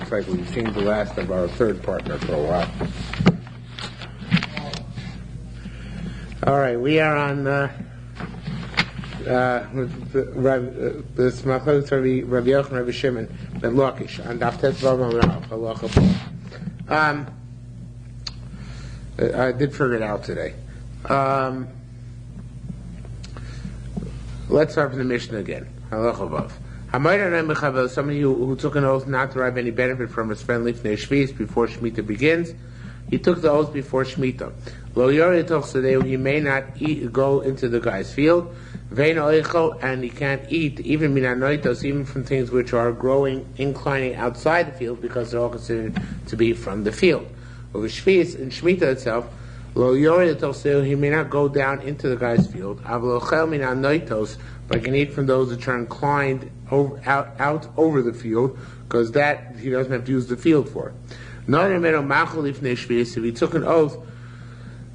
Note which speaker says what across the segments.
Speaker 1: looks like we've seen the last of our third partner for a while. All right, we are on the Smachos Rabbi Yochanan Rabbi Shimon Ben Lakish on Daf Tes Vav Halacha. I did figure it out today. Let's start from the Mishnah again. Halacha Vav. Somebody who took an oath not to derive any benefit from his friend Lifnei Shvis before Shemitah begins. He took the oath before Shemitah. Lo yoreh toch sadeu, he may not go into the guy's field. Vein oicho, and he can't eat even minanoitos, even from things which are growing, inclining outside the field, because they're all considered to be from the field. Over Shvis, in Shemitah itself, lo yoreh toch sadeu, he may not go down into the guy's field. Avlochel minanoitos, but he can eat from those which are inclined out over the field, because that he doesn't have to use the field for. If he took an oath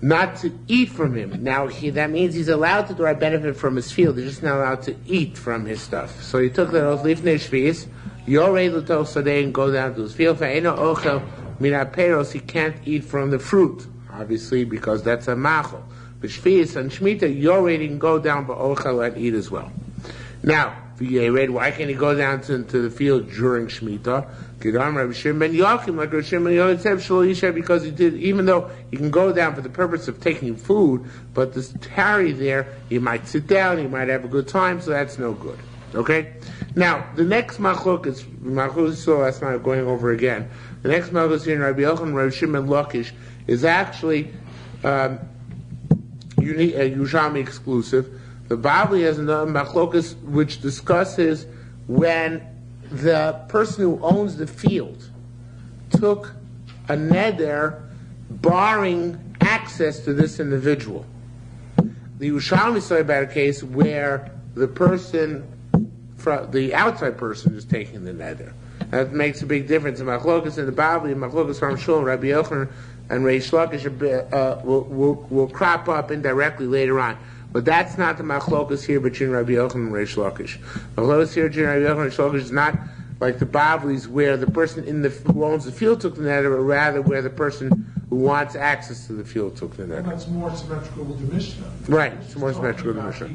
Speaker 1: not to eat from him, now that means he's allowed to derive benefit from his field. He's just not allowed to eat from his stuff. So he took that oath, lifnei shvis, yorei l'toch sadeh, and go down to his field. Ve'eno ochel min haperos, he can't eat from the fruit, obviously, because that's a machol. But shvis and shmita, yorei, he can go down but ochel and eat as well. Now, why can't he go down to the field during Shemitah? Because he did, even though he can go down for the purpose of taking food, but to tarry there, he might sit down, he might have a good time, so that's no good. Okay? Now, the next machlok is, so that's not going over again. The next machlok is here in Rabbi Yochanan, Rabbi Shimon Lakish, is actually unique, Yerushalmi exclusive. The Bavli has another machlokas which discusses when the person who owns the field took a neder barring access to this individual. The Yerushalmi saw about a case where the person, the outside person, is taking the neder. That makes a big difference. The machlokas in the Bavli, machlokas from Shul, Rabbi Yochanan, and Reish Lakish will crop up indirectly later on. But that's not the machlokas here between Rabbi Yochanan and Reish Lakish. Machlokas here between Rabbi Yochanan and Reish Lakish is not like the Bavlis where the person who owns the field took the neder, but rather where the person who wants access to the field took the neder.
Speaker 2: And that's more symmetrical with the Mishnah.
Speaker 1: Right, it's more symmetrical with the Mishnah.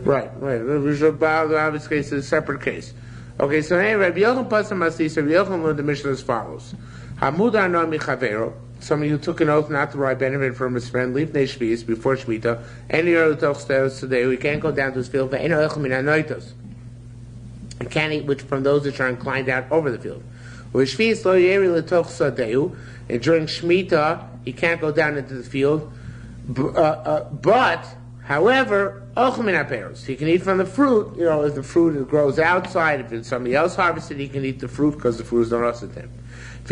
Speaker 1: Right. The Bavli's case is a separate case. Okay, so anyway, Rabbi Yochanan Pasam Masis, Rabbi Yochanan learned the Mishnah as follows. Hamudar no michavero, somebody who took an oath not to derive benefit from his friend, leave Shvis before Shemitah, any other today, we can't go down to his field, he can't eat which from those which are inclined out over the field. And during Shemitah, he can't go down into the field, but, however, he can eat from the fruit, if the fruit grows outside, if it's somebody else harvested, he can eat the fruit because the fruit is not rusted to him. If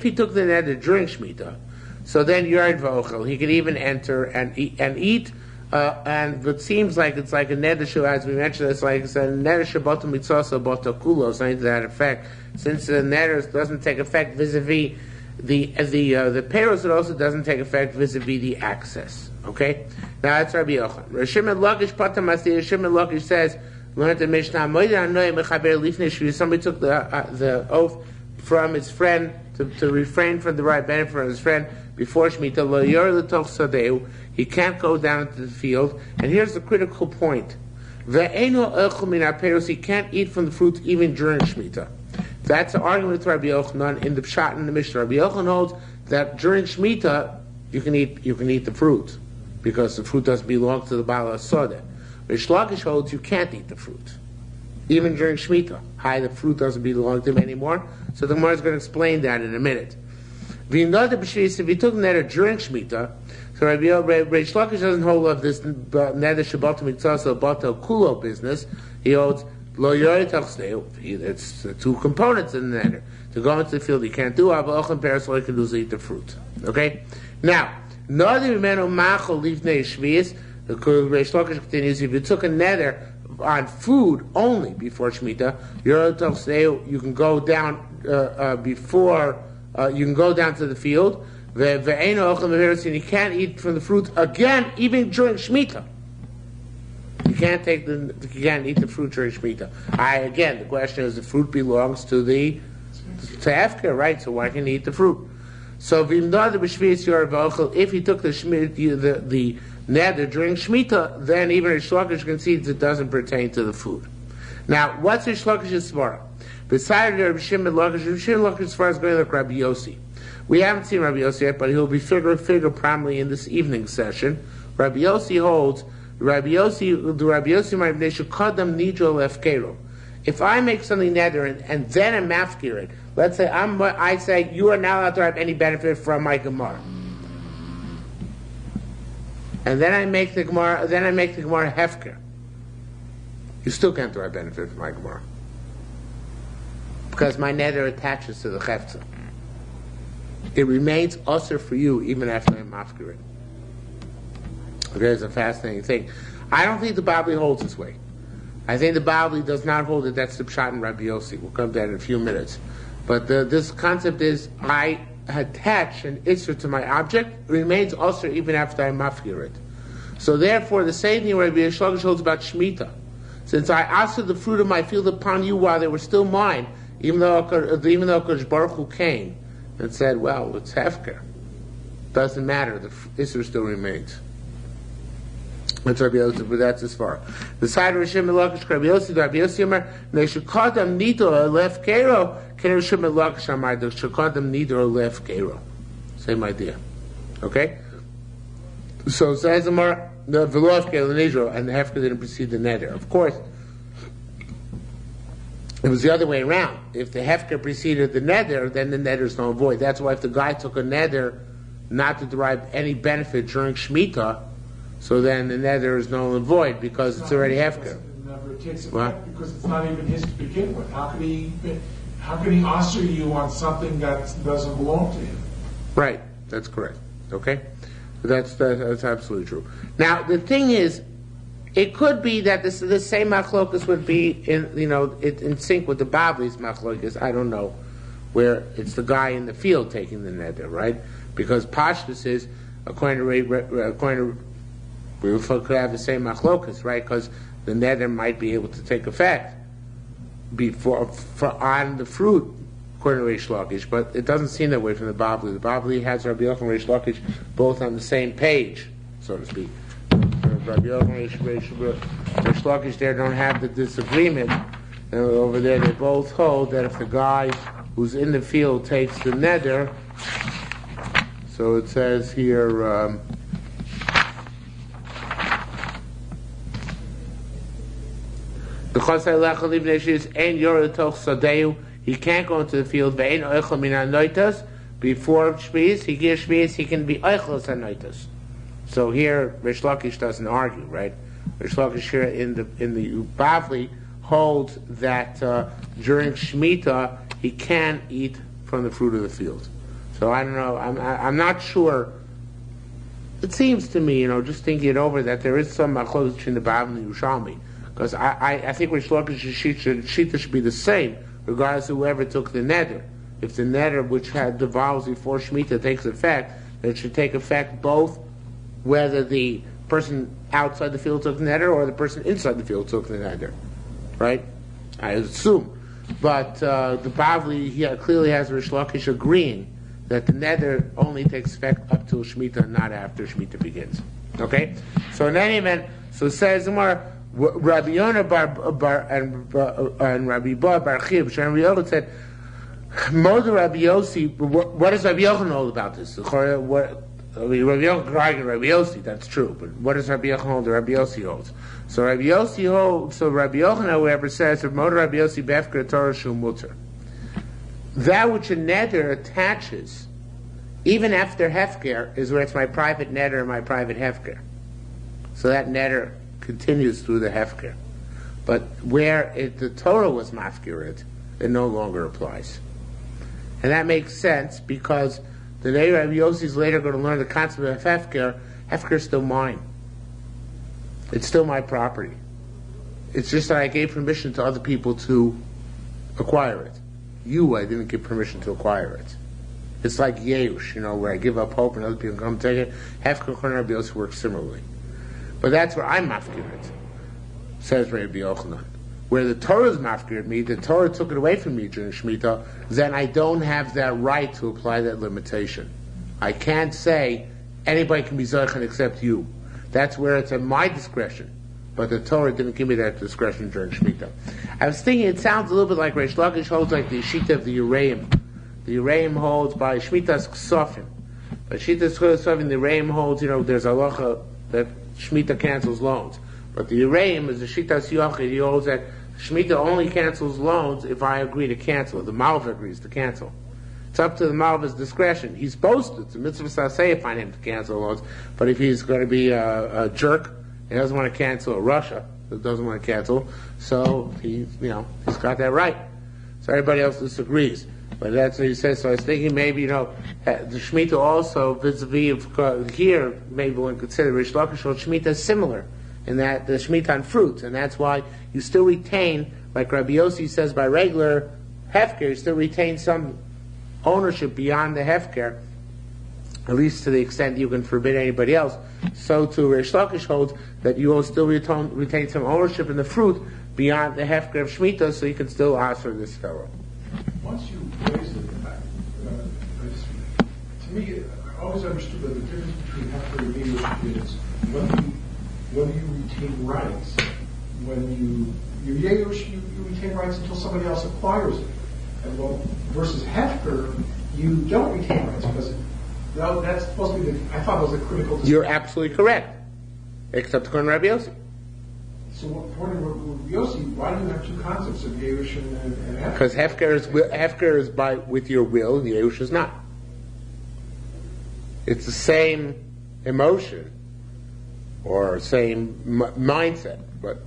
Speaker 1: he took the neder during Shemitah, so then Yered V'ochel, he could even enter and eat, and it seems like it's like a neder, as we mentioned, it's like a neder shaboto mitzvah boto kulo, something to that effect. Since the neder doesn't take effect vis-a-vis the payros, it also doesn't take effect vis-a-vis the access. Okay? Now that's Rabbi Yochanan. Shimon Lakish Patam Masir, Shimon Lakish says, learned the Mishnah, somebody took the oath from his friend to refrain from the right benefit from his friend before Shemitah, lo yor l'toch sadeu, he can't go down into the field, and here's the critical point. Ve'eno echel min haperos, he can't eat from the fruit even during Shemitah. That's an argument with Rabbi Yochanan in the Pshat in the Mishnah. Rabbi Yochanan holds that during Shemitah you can eat the fruit, because the fruit doesn't belong to the Baal HaSodeh. Reish Lakish holds you can't eat the fruit, even during Shemitah. The fruit doesn't belong to him anymore. So the Gemara is going to explain that in a minute. If he took neder during Shemitah, so Reish Lakish doesn't hold of this neder shabato mitzvah bato kulo business. He holds lo yoreh toch sadeu. It's two components in the neder. To go into the field, he can't do avochem peros, all he can do is eat the fruit. Okay. Now, nadi mimenu machol lifnei shvis. The Reish Lakish continues, if you took a neder on food only before Shemitah, you can go down you can go down to the field, and you can't eat from the fruit again, even during Shemitah. You can't eat the fruit during Shemitah. Again, the question is, the fruit belongs to Hefker, right? So why can he eat the fruit? So if he took the neder during Shemitah, then even Rish Lakish concedes it doesn't pertain to the food. Now, what's Rish Lakish's svara? Besides Rabbi Shimon Lakish's svara is going like Rabbi Yossi. We haven't seen Rabbi Yossi yet, but he'll be figure prominently in this evening session. Rabbi Yossi holds, the Rabbi Yossi might kadam nidro lefkero. If I make something neder and then I'm mafkir it, let's say I say you are not allowed to have any benefit from my gemara, and then I make the gemara hefker. You still can't derive benefit from my gemara because my neder attaches to the chefza. It remains usher for you even after I'm mafkir it. Okay, it's a fascinating thing. I don't think the Babli holds this way. I think the Babli does not hold it. That's the pshat in Rabbi Yossi. We'll come to that in a few minutes. But this concept is, I attach an isser to my object, it remains usher even after I mafkir it. So therefore, the same thing Rabbi Yishlagish holds about Shemitah. Since I ushered the fruit of my field upon you while they were still mine, even though Kodesh Baruch Hu came and said, well, it's hefker. Doesn't matter, the isser still remains. That's Rabbi Yossi, but that's as far. The side of Rishim Melakish, Rabbi Yossi Amar, Neshukadam Nidor Lef Kero, Ken Rishim Melakish Amar, Neshukadam Nidor Lef Kero. Same idea. Okay? So says Amar, the Velof Kero, the Nidor, and the Hefker didn't precede the Neder. Of course, it was the other way around. If the Hefker preceded the Neder, then the Neder is null and void. That's why if the guy took a Neder not to derive any benefit during Shemitah, so then the neder is null and void because it's already hefker.
Speaker 2: It never takes effect because it's not even his to begin with. How could he usher you on something that doesn't belong to him?
Speaker 1: Right, that's correct. Okay, that's absolutely true. Now the thing is, it could be that this same machlokas would be in sync with the Babli's machlokas. I don't know, where it's the guy in the field taking the neder, right? Because Pashtus is according to we could have the same machlokas, right? Because the neder might be able to take effect on the fruit, according to Rish Lakish, but it doesn't seem that way from the Babli. The Babli has Rabbi Yochanan and Rish Lakish both on the same page, so to speak. Rabbi Yochanan and Rish Lakish there don't have the disagreement. And over there they both hold that if the guy who's in the field takes the neder, so it says here, he can't go into the field before Shmiz. He gives Shmiz, he can be Eichlos Anoitos. So here Rish Lakish doesn't argue, right? Rish Lakish here in the Bavli holds that during Shemitah he can eat from the fruit of the field. So I don't know. I'm not sure. It seems to me, just thinking it over, that there is some machlokes between the Bavli and the Yerushalmi. Because I think Rish Lakish's shita should be the same, regardless of whoever took the neder. If the neder, which had devolves before Shemitah, takes effect, then it should take effect both whether the person outside the field took the neder or the person inside the field took the neder. Right? I assume. But the Bavli clearly has Rish Lakish agreeing that the neder only takes effect up till Shemitah, not after Shemitah begins. Okay? So in any event, so says Umar, Rabbi Yonah and Rabbi Bar Chib, Rabbi Yochanan said, Rabbi Yossi, what does Rabbi Yochanan know about this? Rabbi Yochanan argued Rabbi Yossi, that's true, but what does Rabbi Yochanan hold? Rabbi Yossi holds. So Rabbi Yochanan, however, says, Rabbi Yossi befker Torah shu mutter. That which a neder attaches, even after hefker, is where it's my private neder and my private hefker. So that neder continues through the hefker. But where the Torah was mafkirit, it no longer applies. And that makes sense because the day Rabbi Yossi is later going to learn the concept of hefker is still mine. It's still my property. It's just that I gave permission to other people to acquire it. I didn't give permission to acquire it. It's like Yeush, where I give up hope and other people come take it. Hefker Rabbi Yossi works similarly. But that's where I'm mafkir it. says Rabbi Yochanan. Where the Torah is mafkired me, the Torah took it away from me during Shemitah, then I don't have that right to apply that limitation. I can't say anybody can be Zochen except you. That's where it's at my discretion. But the Torah didn't give me that discretion during Shemitah. I was thinking it sounds a little bit like Reish Lakish holds like the Shita of the Uraim. The Uraim holds by Shemitah's Ksofim. By Shita's Ksofim, the Uraim holds, there's a halacha that Shemitah cancels loans. But the Uraim is the Shita's Yochid. He holds that Shemitah only cancels loans if I agree to cancel it. The Malva agrees to cancel. It's up to the Malva's discretion. He's supposed to. It's a mitzvah saseh on him to cancel loans. But if he's going to be a jerk, he doesn't want to cancel, Russia doesn't want to cancel, so he's got that right. So everybody else disagrees. But that's what he says. So I was thinking maybe, the Shemitah also, vis-a-vis here, maybe one consider Reish Lakish Shemitah is similar in that the Shemitah on fruits, and that's why you still retain, like Rabbi Yossi says, by regular hefker, you still retain some ownership beyond the hefker, at least to the extent you can forbid anybody else. So too Reish Lakish holds that you will still retain some ownership in the fruit beyond the hefker of Shemitah, so you can still answer this fellow.
Speaker 2: Once you raise it, to me, I always understood that the difference between hefker and Yerush is whether you retain rights. When you Yerush, you retain rights until somebody else acquires it. And versus hefker, you don't retain rights because that's supposed to be I thought it was a critical distinction.
Speaker 1: You're absolutely correct, except according to Rabbi Yossi.
Speaker 2: So according to Rabbi Yossi, why do you have two concepts of Yerush and hefker?
Speaker 1: Because hefker is by with your will, and Yerush is not. It's the same emotion or same mindset, but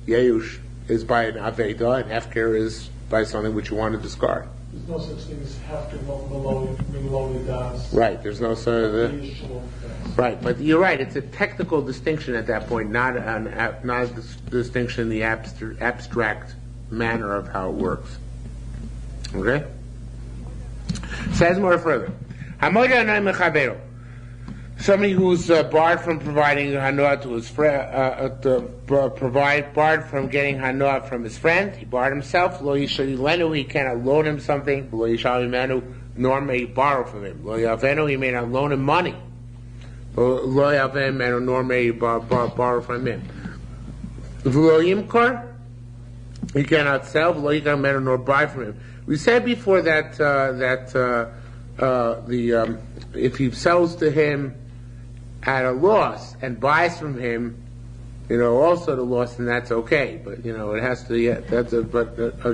Speaker 1: Yerush is by an Aveda, and hefker is by something which you want to discard.
Speaker 2: There's no such thing as hefker Meloni Das.
Speaker 1: Right, there's no sort of the... Right, but you're right, it's a technical distinction at that point, not a distinction in the abstract manner of how it works. Okay? Says more further. Somebody who's barred from providing hanoah to his friend, barred from getting hanoah from his friend. He barred himself. Lo yishalilenu, he cannot loan him something. Lo yishalimenu, nor may he borrow from him. Lo yavenu, he may not loan him money. Lo yavenu, nor may he borrow from him. V'lo yimkor, he cannot sell. V'lo yikam nor buy from him. We said before that if he sells to him at a loss and buys from him, also at a loss, then that's okay. But it has to.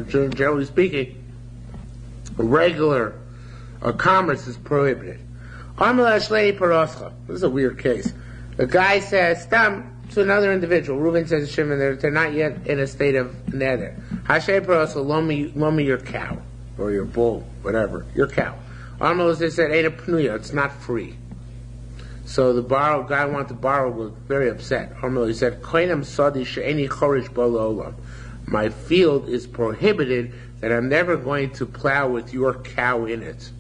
Speaker 1: Generally speaking, regular commerce is prohibited. This is a weird case. A guy says, "Stam," to another individual. Reuben says to Shimon, they're not yet in a state of neder. Hashem parasa, loan me your cow or your bull, whatever, your cow. Almost they said, "Ain't a pnuya, it's not free." So the guy wanted to borrow was very upset. He said, "Koinam sadi she'eni chorish b'lo. My field is prohibited, that I'm never going to plow with your cow in it.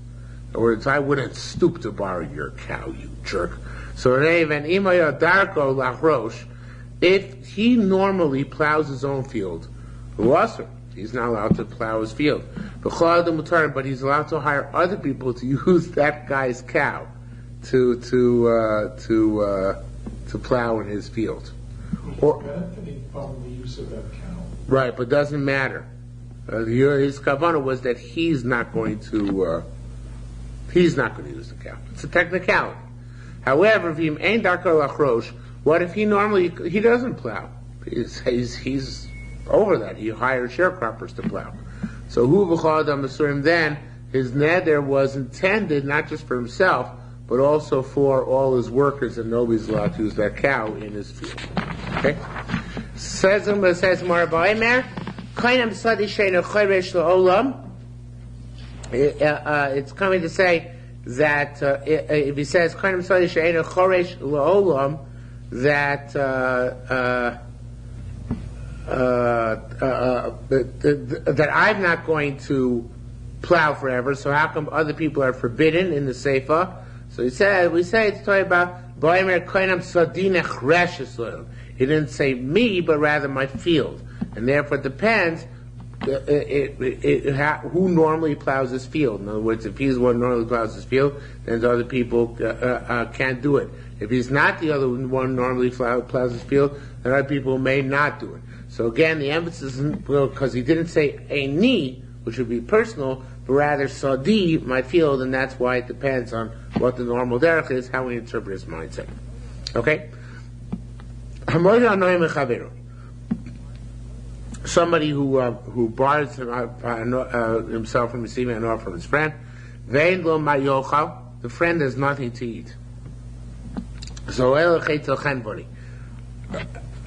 Speaker 1: In other words, I wouldn't stoop to borrow your cow, you jerk." So darko lachrosh, if he normally plows his own field, he's not allowed to plow his field. But he's allowed to hire other people to use that guy's cow to plow in his field.
Speaker 2: Or benefiting from the use of that cow.
Speaker 1: Right, but doesn't matter. His kavanah was that he's not going to use the cow. It's a technicality. However, if him ain't darko lachrosh, what if he doesn't plow? He's over that. He hires sharecroppers to plow. So hu v'chadam asurim, then his neder was intended not just for himself, but also for all his workers, and nobody's allowed to use that cow in his field. Okay? Says more ba'emer, kainam sadi sheina chayresh la'olam. It's coming to say that if he says kainam sadi sheina choresh la'olam, that I'm not going to plow forever, so how come other people are forbidden in the Seifa? So we say it's talking about He didn't say me, but rather my field. And therefore it depends who normally plows his field. In other words, if he's the one who normally plows his field, then the other people can't do it. If he's not the other one normally plows his field, then other people may not do it. So again, the emphasis is because he didn't say Eini, which would be personal, but rather Sadi, my field, and that's why it depends on what the normal derech is, how we interpret his mindset. Okay? Somebody who bars himself from receiving an offer from his friend, the friend has nothing to eat. So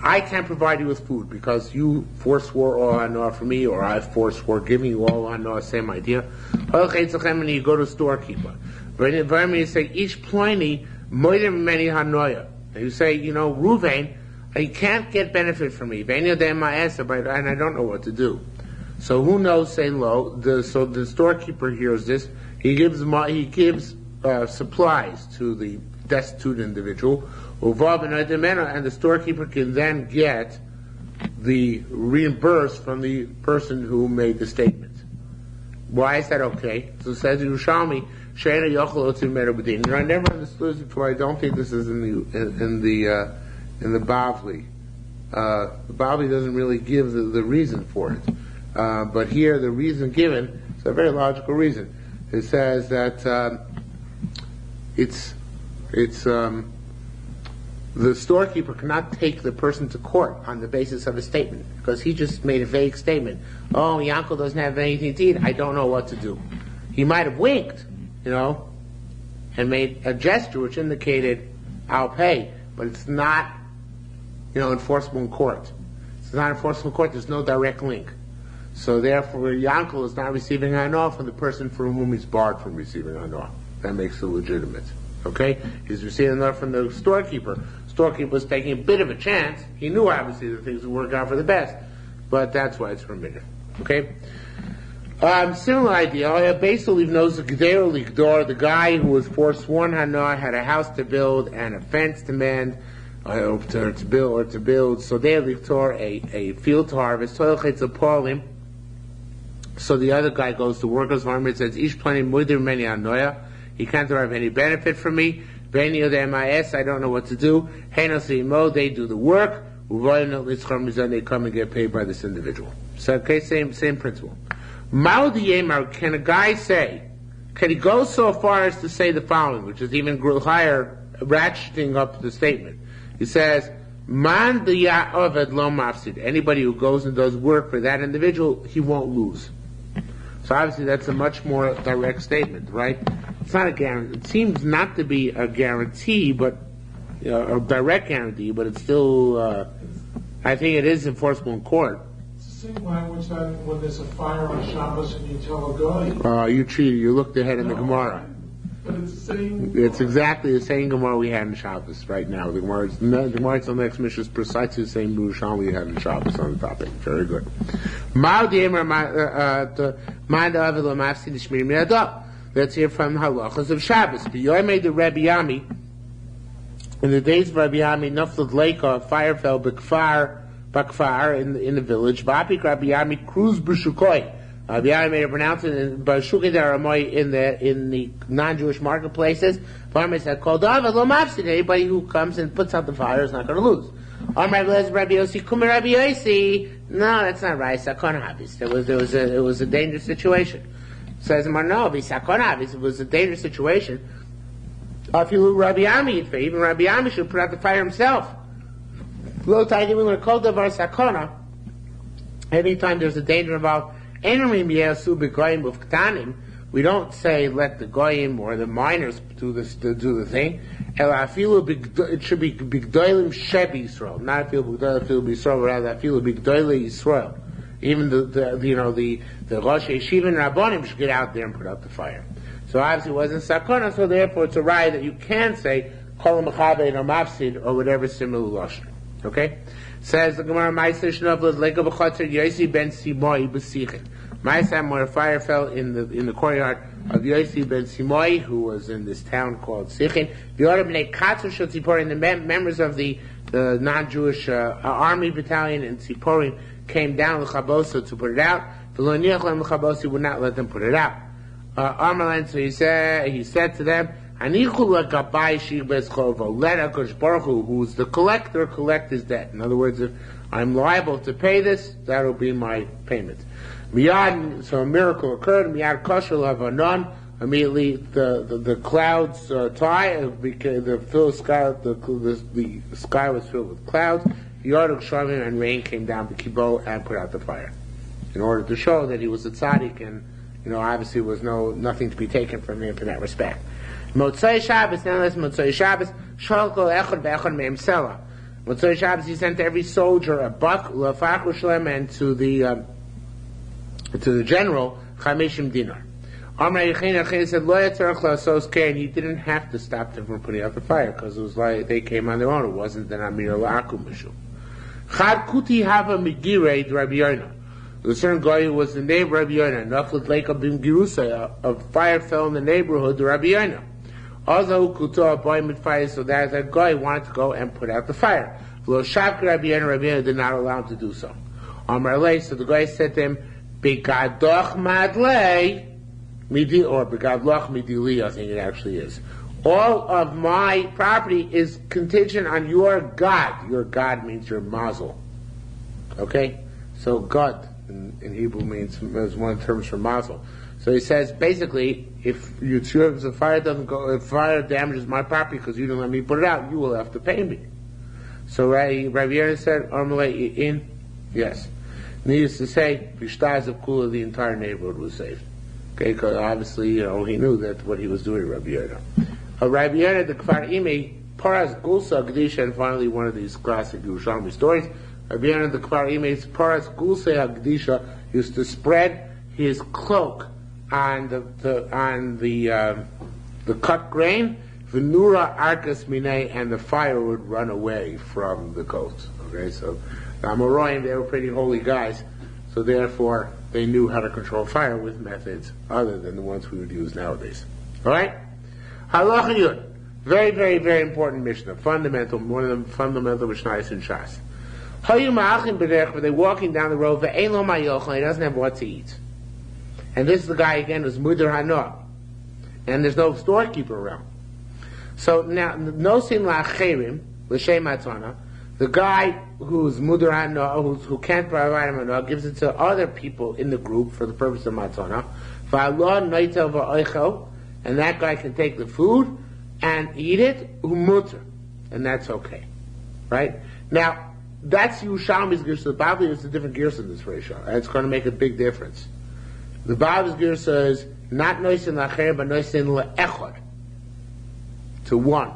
Speaker 1: I can't provide you with food because you forswore all hana for me, or I forswore giving you all hana, same idea. And you go to a storekeeper. You say, each pliny, many hanoya. And you say, Ruvain, you can't get benefit from me. And I don't know what to do. So who knows, say lo, so the storekeeper hears this, he gives supplies to the destitute individual, and the storekeeper can then get the reimbursed from the person who made the statement. Why is that okay? So it says Yerushalmi, I never understood this before. I don't think this is in the Bavli. The Bavli doesn't really give the reason for it, but here the reason given is a very logical reason. It says that it's the storekeeper cannot take the person to court on the basis of a statement, because he just made a vague statement. Oh, Yankel doesn't have anything to eat. I don't know what to do. He might have winked, and made a gesture which indicated, I'll pay, but it's not, enforceable in court. It's not enforceable in court. There's no direct link. So therefore, Yankel is not receiving hana from the person from whom he's barred from receiving hana. That makes it legitimate. Okay? He's receiving hana from the storekeeper. Storekeeper was taking a bit of a chance. He knew obviously that things would work out for the best, but that's why it's permitted. Okay? Similar idea. Basically knows the guy who was forsworn hana had a house to build and a fence to mend, to build. So they liktor a field to harvest. So the other guy goes to workers' farm and says, "Ish planning muidir many anoya." He can't derive any benefit from me. Beni of the MIS, I don't know what to do. Henosimo, they do the work. They come and get paid by this individual. So, okay, same principle. Maudiyemar, can a guy say, can he go so far as to say the following, which is even higher, ratcheting up the statement. He says, Man diya oved lo mafsid. Anybody who goes and does work for that individual, he won't lose. So obviously that's a much more direct statement, right? It's not a guarantee. It seems not to be a guarantee, but a direct guarantee, but it's still, I think it is enforceable in court.
Speaker 2: It's the same language that when there's a fire on Shabbos and you tell a guy.
Speaker 1: You cheated. You looked ahead in the Gemara.
Speaker 2: But it's the same.
Speaker 1: It's exactly the same Gemara we had in Shabbos right now. The Gemara on the next mission is precisely the same Yerushalmi we had in Shabbos on the topic. Very good. Let's hear from halachas of Shabbos. B'yoymei the Rabbi Yami. In the days of Rabbi Yami, Naflad Leika, fire fell Bakfar in the village. V'apik Rabbi Yami cruz b'shukoi. Rabbi Yami made a pronouncement in b'shukoi daramoy in the non-Jewish marketplaces. Farmers said, "Kol davar lo mafsid." Anybody who comes and puts out the fire is not going to lose. Rabbi Yossi, Kumar Rabbi Yossi. No, that's not right. Sakon habis. It was a dangerous situation. Says no, it was a dangerous situation. If you Rabbi Yami, even Rabbi Yami should put out the fire himself. Anytime there's a danger involved, we don't say let the goyim or the miners do the thing. It should be bigdoilim sheb Yisrael, not feel bigdoilim Yisrael, rather feel bigdoilim Yisrael. Even the Rosh Yeshiva and Rabbonim should get out there and put out the fire. So obviously it wasn't sakona, so therefore it's a right that you can say kol mechabein or mafsid or whatever similar lashon. Okay? Says the Gemara, Ma'aseh shnavlad leka b'chatzer Yosi ben Simoi b'sichin. Ma'aseh, where a fire fell in the courtyard of Yosi ben Simoi, who was in this town called Sichin. The other b'nei katzer shel tzipor, and the members of the non-Jewish army battalion in Tziporim came down L'chabosa to put it out. V'lo niachlem L'chabosa, he would not let them put it out. Armalan, so he said to them, Anichu l'gabai shibes chovo, let HaKadosh Baruch Hu, who's the collector, collect his debt. In other words, if I'm liable to pay this, that'll be my payment. Miyad, so a miracle occurred, Miyad kosher l'avanon, immediately the clouds because the sky was filled with clouds. Yarduk Shavim, and rain came down to Kibo and put out the fire, in order to show that he was a tzaddik, and obviously was nothing to be taken from him in that respect. Motzei Shabbos, now let's Motzei Shabbos. Shalko echad ve'echad me'em sela. Motzei Shabbos, he sent to every soldier a buck, l'fachru shlem, and to the general chamishim dinar. Amar Yechina said, Lo yatzarach la'asos kein, he didn't have to stop them from putting out the fire, because it was like they came on their own. It wasn't an amir la'akum mishum. Chad kuti hava migirei Rabbi Yonah. The certain guy who was the neighbor of Rabbi Yonah, Nachlat Leika bim Girusa, a fire fell in the neighborhood of Rabbi Yonah. Also, kuto appointment fire, so that guy wanted to go and put out the fire. V'lo shavka Rabbi Yonah did not allow him to do so. Amar Lei, so the guy said to him, Begadoch madlei, midi, or Begadloch midili, I think it actually is. All of my property is contingent on your God. Your God means your mazel. Okay? So God in Hebrew means, is one of the terms for mazel. So he says, basically, if the fire doesn't go, if fire damages my property because you didn't let me put it out, you will have to pay me. So Rabbi Yonah said, Armalei in, yes. Needless to say, Vishtaz of Kula, the entire neighborhood was saved. Okay, because obviously, he knew that what he was doing, Rabbi Yonah. Rabbi Yonah, the Kfar Imei, Paras Gulsa Gdisha, and finally one of these classic Yerushalmi stories. Rabbi Yonah, the Kfar Imei's Paras Gulsa Gdisha used to spread his cloak on the cut grain, Venura Arkas Minei, and the fire would run away from the coat. Okay, so the Amoraim, they were pretty holy guys, so therefore they knew how to control fire with methods other than the ones we would use nowadays. Alright? Halacha Yud. Very, very, very important Mishnah. Fundamental, one of the fundamental Mishnahs in Shas. Hayu ma'achim b'derech, where they're walking down the road, ve'ein lo ma'yochel, he doesn't have what to eat. And this is the guy again who's Mudar Hanoah. And there's no storekeeper around. So now, nosim la'acherim, l'shem matana, the guy who's Mudar Hanoah, who can't provide him Hanoah, gives it to other people in the group for the purpose of matana. Va'alon noitel va'oichel, and that guy can take the food and eat it, umuter, and that's okay. Right? Now, that's Yerushalmi's girsa. The Bavli is a different girsa in this ratio, and it's going to make a big difference. The Bavli's girsa is not noisin lacher, but noisin le'echad, to one.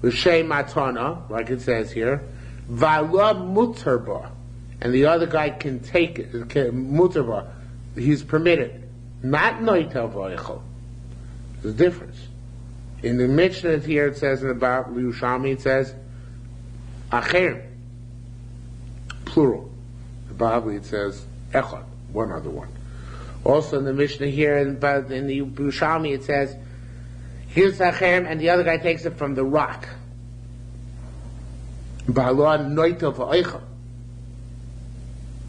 Speaker 1: L'shem matana, like it says here, va'la muterba, and the other guy can take it, muterba, he's permitted, not noitel v'oichel. There's a difference. In the Mishnah here it says about Yerushalmi, it says acher, plural. The Bavli it says echad, one other one. Also in the Mishnah here in the Yerushalmi it says here's acher, and the other guy takes it from the rock. Ba'alon noitel v'oichel.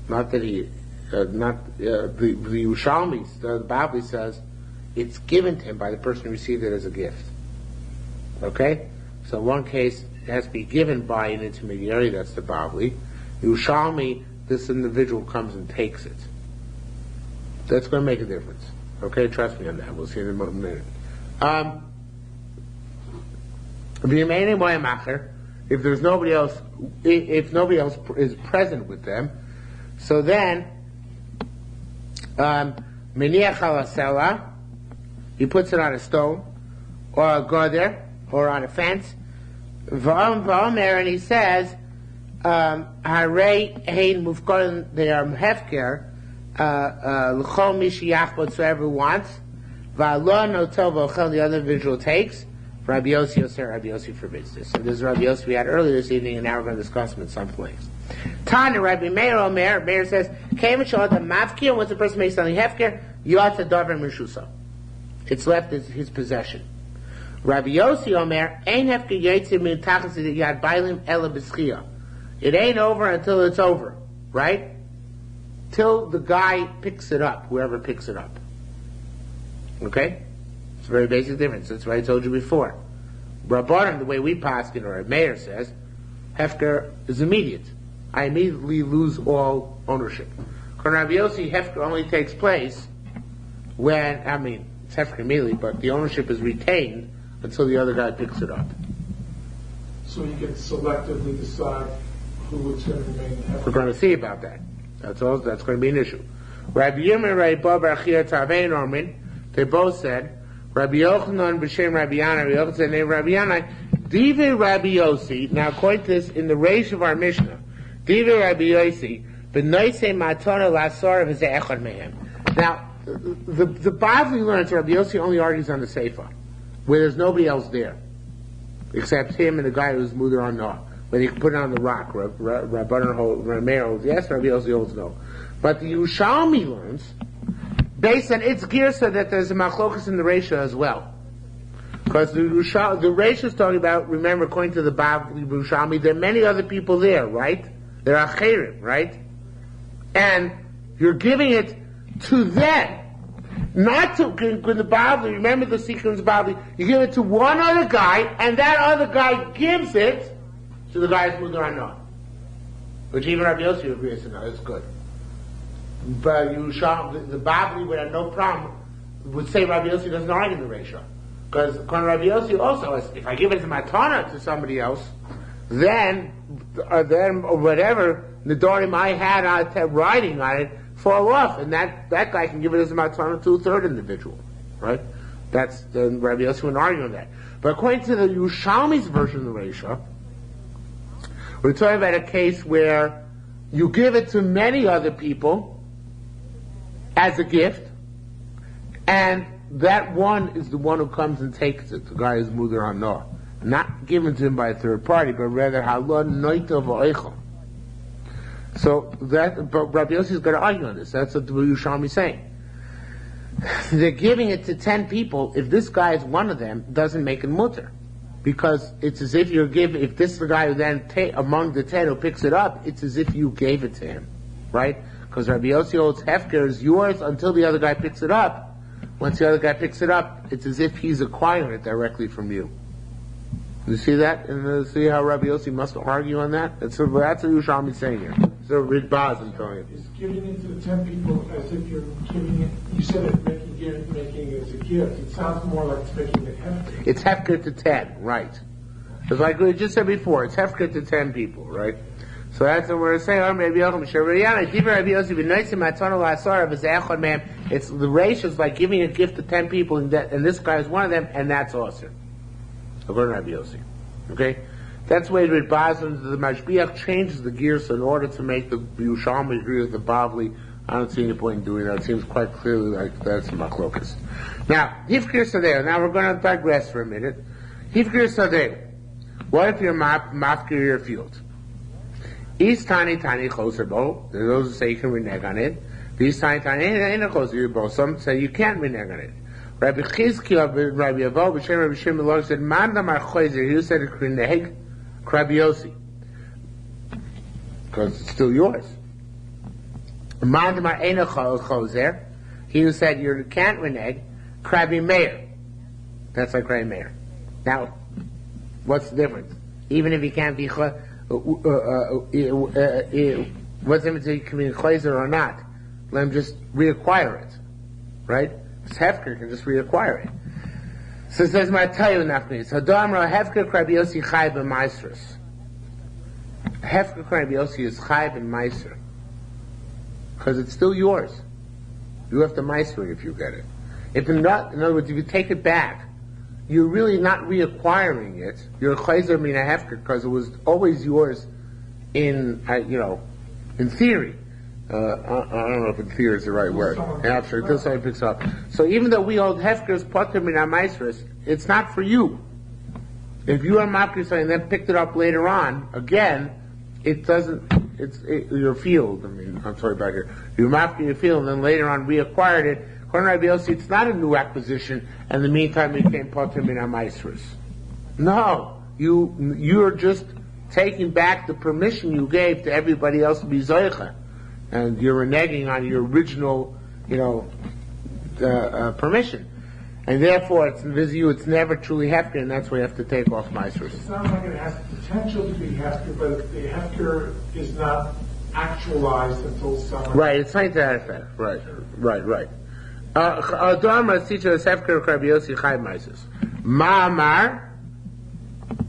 Speaker 1: Not that the Yerushalmi, the Bavli says it's given to him by the person who received it as a gift. Okay? So in one case, it has to be given by an intermediary, that's the Bavli. Yerushalmi, this individual comes and takes it. That's going to make a difference. Okay? Trust me on that. We'll see in a minute. If there's nobody else, if nobody else is present with them, so then, meniach halasela, he puts it on a stone, or a goder, or on a fence. V'omer, and he says, Harei hein mufkoden, they are hefker, l'chol mishiyach, whatsoever wants. V'alon notel v'ochel, the other individual takes. Rabbi Yossi, Rabbi Yossi forbids this. And this is Rabbi Yossi we had earlier this evening, and now we're going to discuss him in some place. Tana, Rabbi Meir Omer, Meir says, Kevin Shot, the mafkir, once a person makes something hefker, yot a davar mishusa. It's left as his possession. Rabbi Yossi Omer, Ein hefker yotzei min tachas yad bailim ela b'schia. It ain't over until it's over, right? Till the guy picks it up, whoever picks it up. Okay? It's a very basic difference. That's what I told you before. Rabbanan, the way we paskin, or Meir says, hefker is immediate. I immediately lose all ownership. Rabbi Yossi, hefker only takes place when, it's hefker immediately, but the ownership is retained until the other guy picks it up.
Speaker 2: So you can selectively decide who it's going to remain hefker.
Speaker 1: We're going to see about that. That's going to be an issue. Rabbi Yirmiyah, Rabbi Bar Achia Tavein Ormin, they both said, Rabbi Yochanan b'shem Rabbi Yana, Rabbi Yochanan named Rabbi Yana, Divi Rabbi Yossi, now according to this, in the Reish of our Mishnah, Divi Rabbi Yossi, b'noisei matona lasor of his echad mehem. Now, the Bavli learns Rabbi Yossi only argues on the Seifa, where there's nobody else there, except him and the guy who's Mudar on Noah. When you can put it on the rock, Rabbanan Meir holds yes, Rabbi Yossi holds no. But the Yerushalmi learns, based on its girsa, that there's a machlokas in the Reisha as well. Because the Reisha is talking about, remember, according to the Bavli Yerushalmi, there are many other people there, right? There are acherim, right? And you're giving it to them. Not to, when the Bavli, remember the sequence of Bavli, you give it to one other guy, and that other guy gives it to the guy who's moved around Noah. Which even Rabbi Yossi agrees to know, it's good. But the Bavli would have no problem, would say Rabbi Yossi doesn't argue the ratio. Because Rabbi Yossi also, if I give it to Matana to somebody else, then whatever Nedarim I had riding on it fall off, and that guy can give it as a Matana to a third individual. Right? Then Rabbi Yossi wouldn't argue on that. But according to the Yerushalmi's version of the ratio, we're talking about a case where you give it to many other people as a gift, and that one is the one who comes and takes it, the guy who's Mudar on Noah. Not given to him by a third party, but rather halon noita v'oichel. But Rabbi Yossi is going to argue on this. That's what the Yerushalmi is saying. They're giving it to 10 people. If this guy is one of them, doesn't make it mutter. Because it's as if if this is the guy who then, among the 10 who picks it up, it's as if you gave it to him. Right? Because Rabbi Yossi holds hefker is yours until the other guy picks it up. Once the other guy picks it up, it's as if he's acquiring it directly from you. You see that? And see how Rabbi Yossi must argue on that? That's what Yerushalmi is saying here. So Ridbaz, I'm telling you.
Speaker 2: Is giving it to the 10 people as if you're giving it, you said it making it as a gift. It sounds more like it's making it hefker.
Speaker 1: It's hefker to 10, right. It's like we just said before, it's hefker to 10 people, right? So that's what we're saying. It's the ratio is like giving a gift to 10 people, and this guy is one of them, and that's awesome. According to Rabbi Yossi. Okay? That's the way with Bazin, the Mashbiach changes the gears in order to make the Yerushalmi agree with the Bavli. I don't see any point in doing that. It seems quite clearly like that's machlokas. Now, Hifkir Sadeh. Now we're going to digress for a minute. Hifkir Sadeh. What if you're mafkir your field? East tiny closer bow. There's those who say you can renege on it. These tiny ain't a closer your bow. Some say you can't renege on it. Rabbi Chizkiah, Rabbi Avo, B'Shem Rabbi Shimon said, "Man damar choizer." He said, "Reneg, Rabbi Yossi," because it's still yours. Man damar ain't a choizer. He who said you can't reneg, Rabbi Meir. That's like Rabbi Meir. Now, what's the difference? Even if he can't be what's the difference if he can be choizer or not? Let him just reacquire it, right? Hefker can just reacquire it. So it says, "My tell you nafnis. Hadamra hefker Rabbi Yossi chayv and meisters. Hefker Rabbi Yossi is chayv and meister because it's still yours. You have to meister it if you get it. If not, in other words, if you take it back, you're really not reacquiring it. You're a chayzer mina hefker because it was always yours in in theory." I don't know if in theory is the right word. Absolutely, until somebody picks up. So even though we hold hefker's potter min ha'maisrus, it's not for you. If you are mafkir something and then picked it up later on, again, it doesn't. It's your field. I'm sorry about here. You mafkir your field and then later on reacquired it. according to Rabbi Yossi, it's not a new acquisition, and in the meantime it became Potter Min HaMaisrus. No, you're just taking back the permission you gave to everybody else to be Zoicha. And you're reneging on your original, permission. And therefore, it's never truly hefker, and that's why you have to take off Maisrus.
Speaker 2: It sounds like it has the potential to be hefker, but the hefker is not actualized until someone...
Speaker 1: Right, it's like that effect. Right. Dharma teacher is hefker Rabbi Yossi Chai Maisrus. Ma'amar,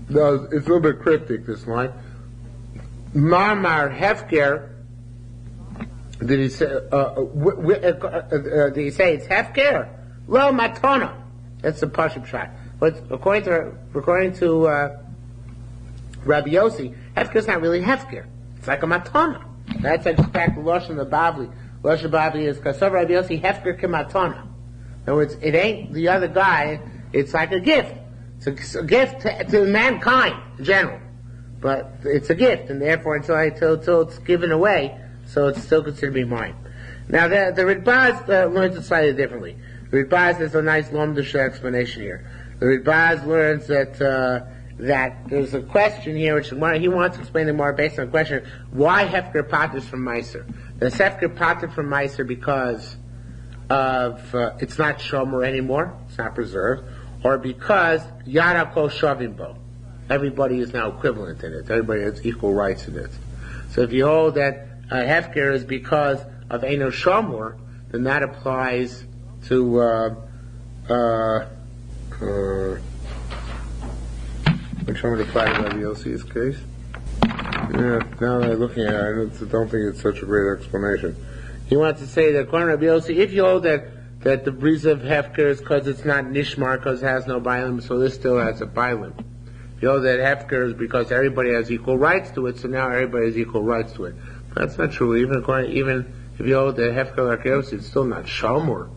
Speaker 1: no, it's a little bit cryptic, this line. Ma'amar hefker, did he say it's hefker? Lo matona. That's the Pashup shot. But according to Rabbi Yossi, hefker is not really hefker. It's like a matona. That's in fact the Lashon of the Bavli. Lashon Bavli is Kasav Rabbi Yossi hefker kematona. In other words, it ain't the other guy. It's like a gift. It's a gift to mankind in general. But it's a gift, and therefore until it's given away, so it's still considered to be mine. Now the Ritbaz learns it slightly differently. The Ritbaz has a nice lomdish explanation here. The Ritbaz learns that there's a question here which he wants to explain it more based on the question: why hefker patters from Meiser? Does hefker patter from Meiser because of it's not shomer anymore, it's not preserved, or because yara kol shavim bo, everybody is now equivalent in it, everybody has equal rights in it. So if you hold that hefker is because of Eino Shomor, then that applies to which one would apply to Rabbi Yossi's case? Yeah, now that I'm looking at it, I don't think it's such a great explanation. He wants to say that according to Rabbi Yossi, if you hold that the brisa of hefker is because it's not nishmar, because it has no bilim, so this still has a bilim. If you hold that hefker is because everybody has equal rights to it, so now everybody has equal rights to it. That's not true. Even if you hold the hefker like Yossi, it's still not shamor.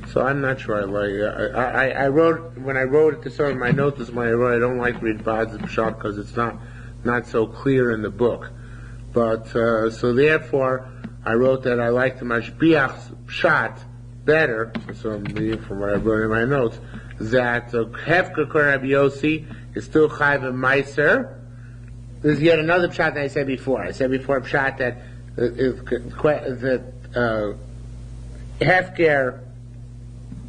Speaker 1: So I'm not sure I like it. I wrote, when I wrote it to some of my notes, when I wrote, I don't like read Bad's Pshat because it's not so clear in the book. But, so therefore, I wrote that I like the Mashbiach's Pshat better, so I'm reading from what I wrote in my notes, that Hefker Rabbi Yossi is still Chayv and Meiser. There's yet another Pshat that I said before. I said before Pshat that Hefker,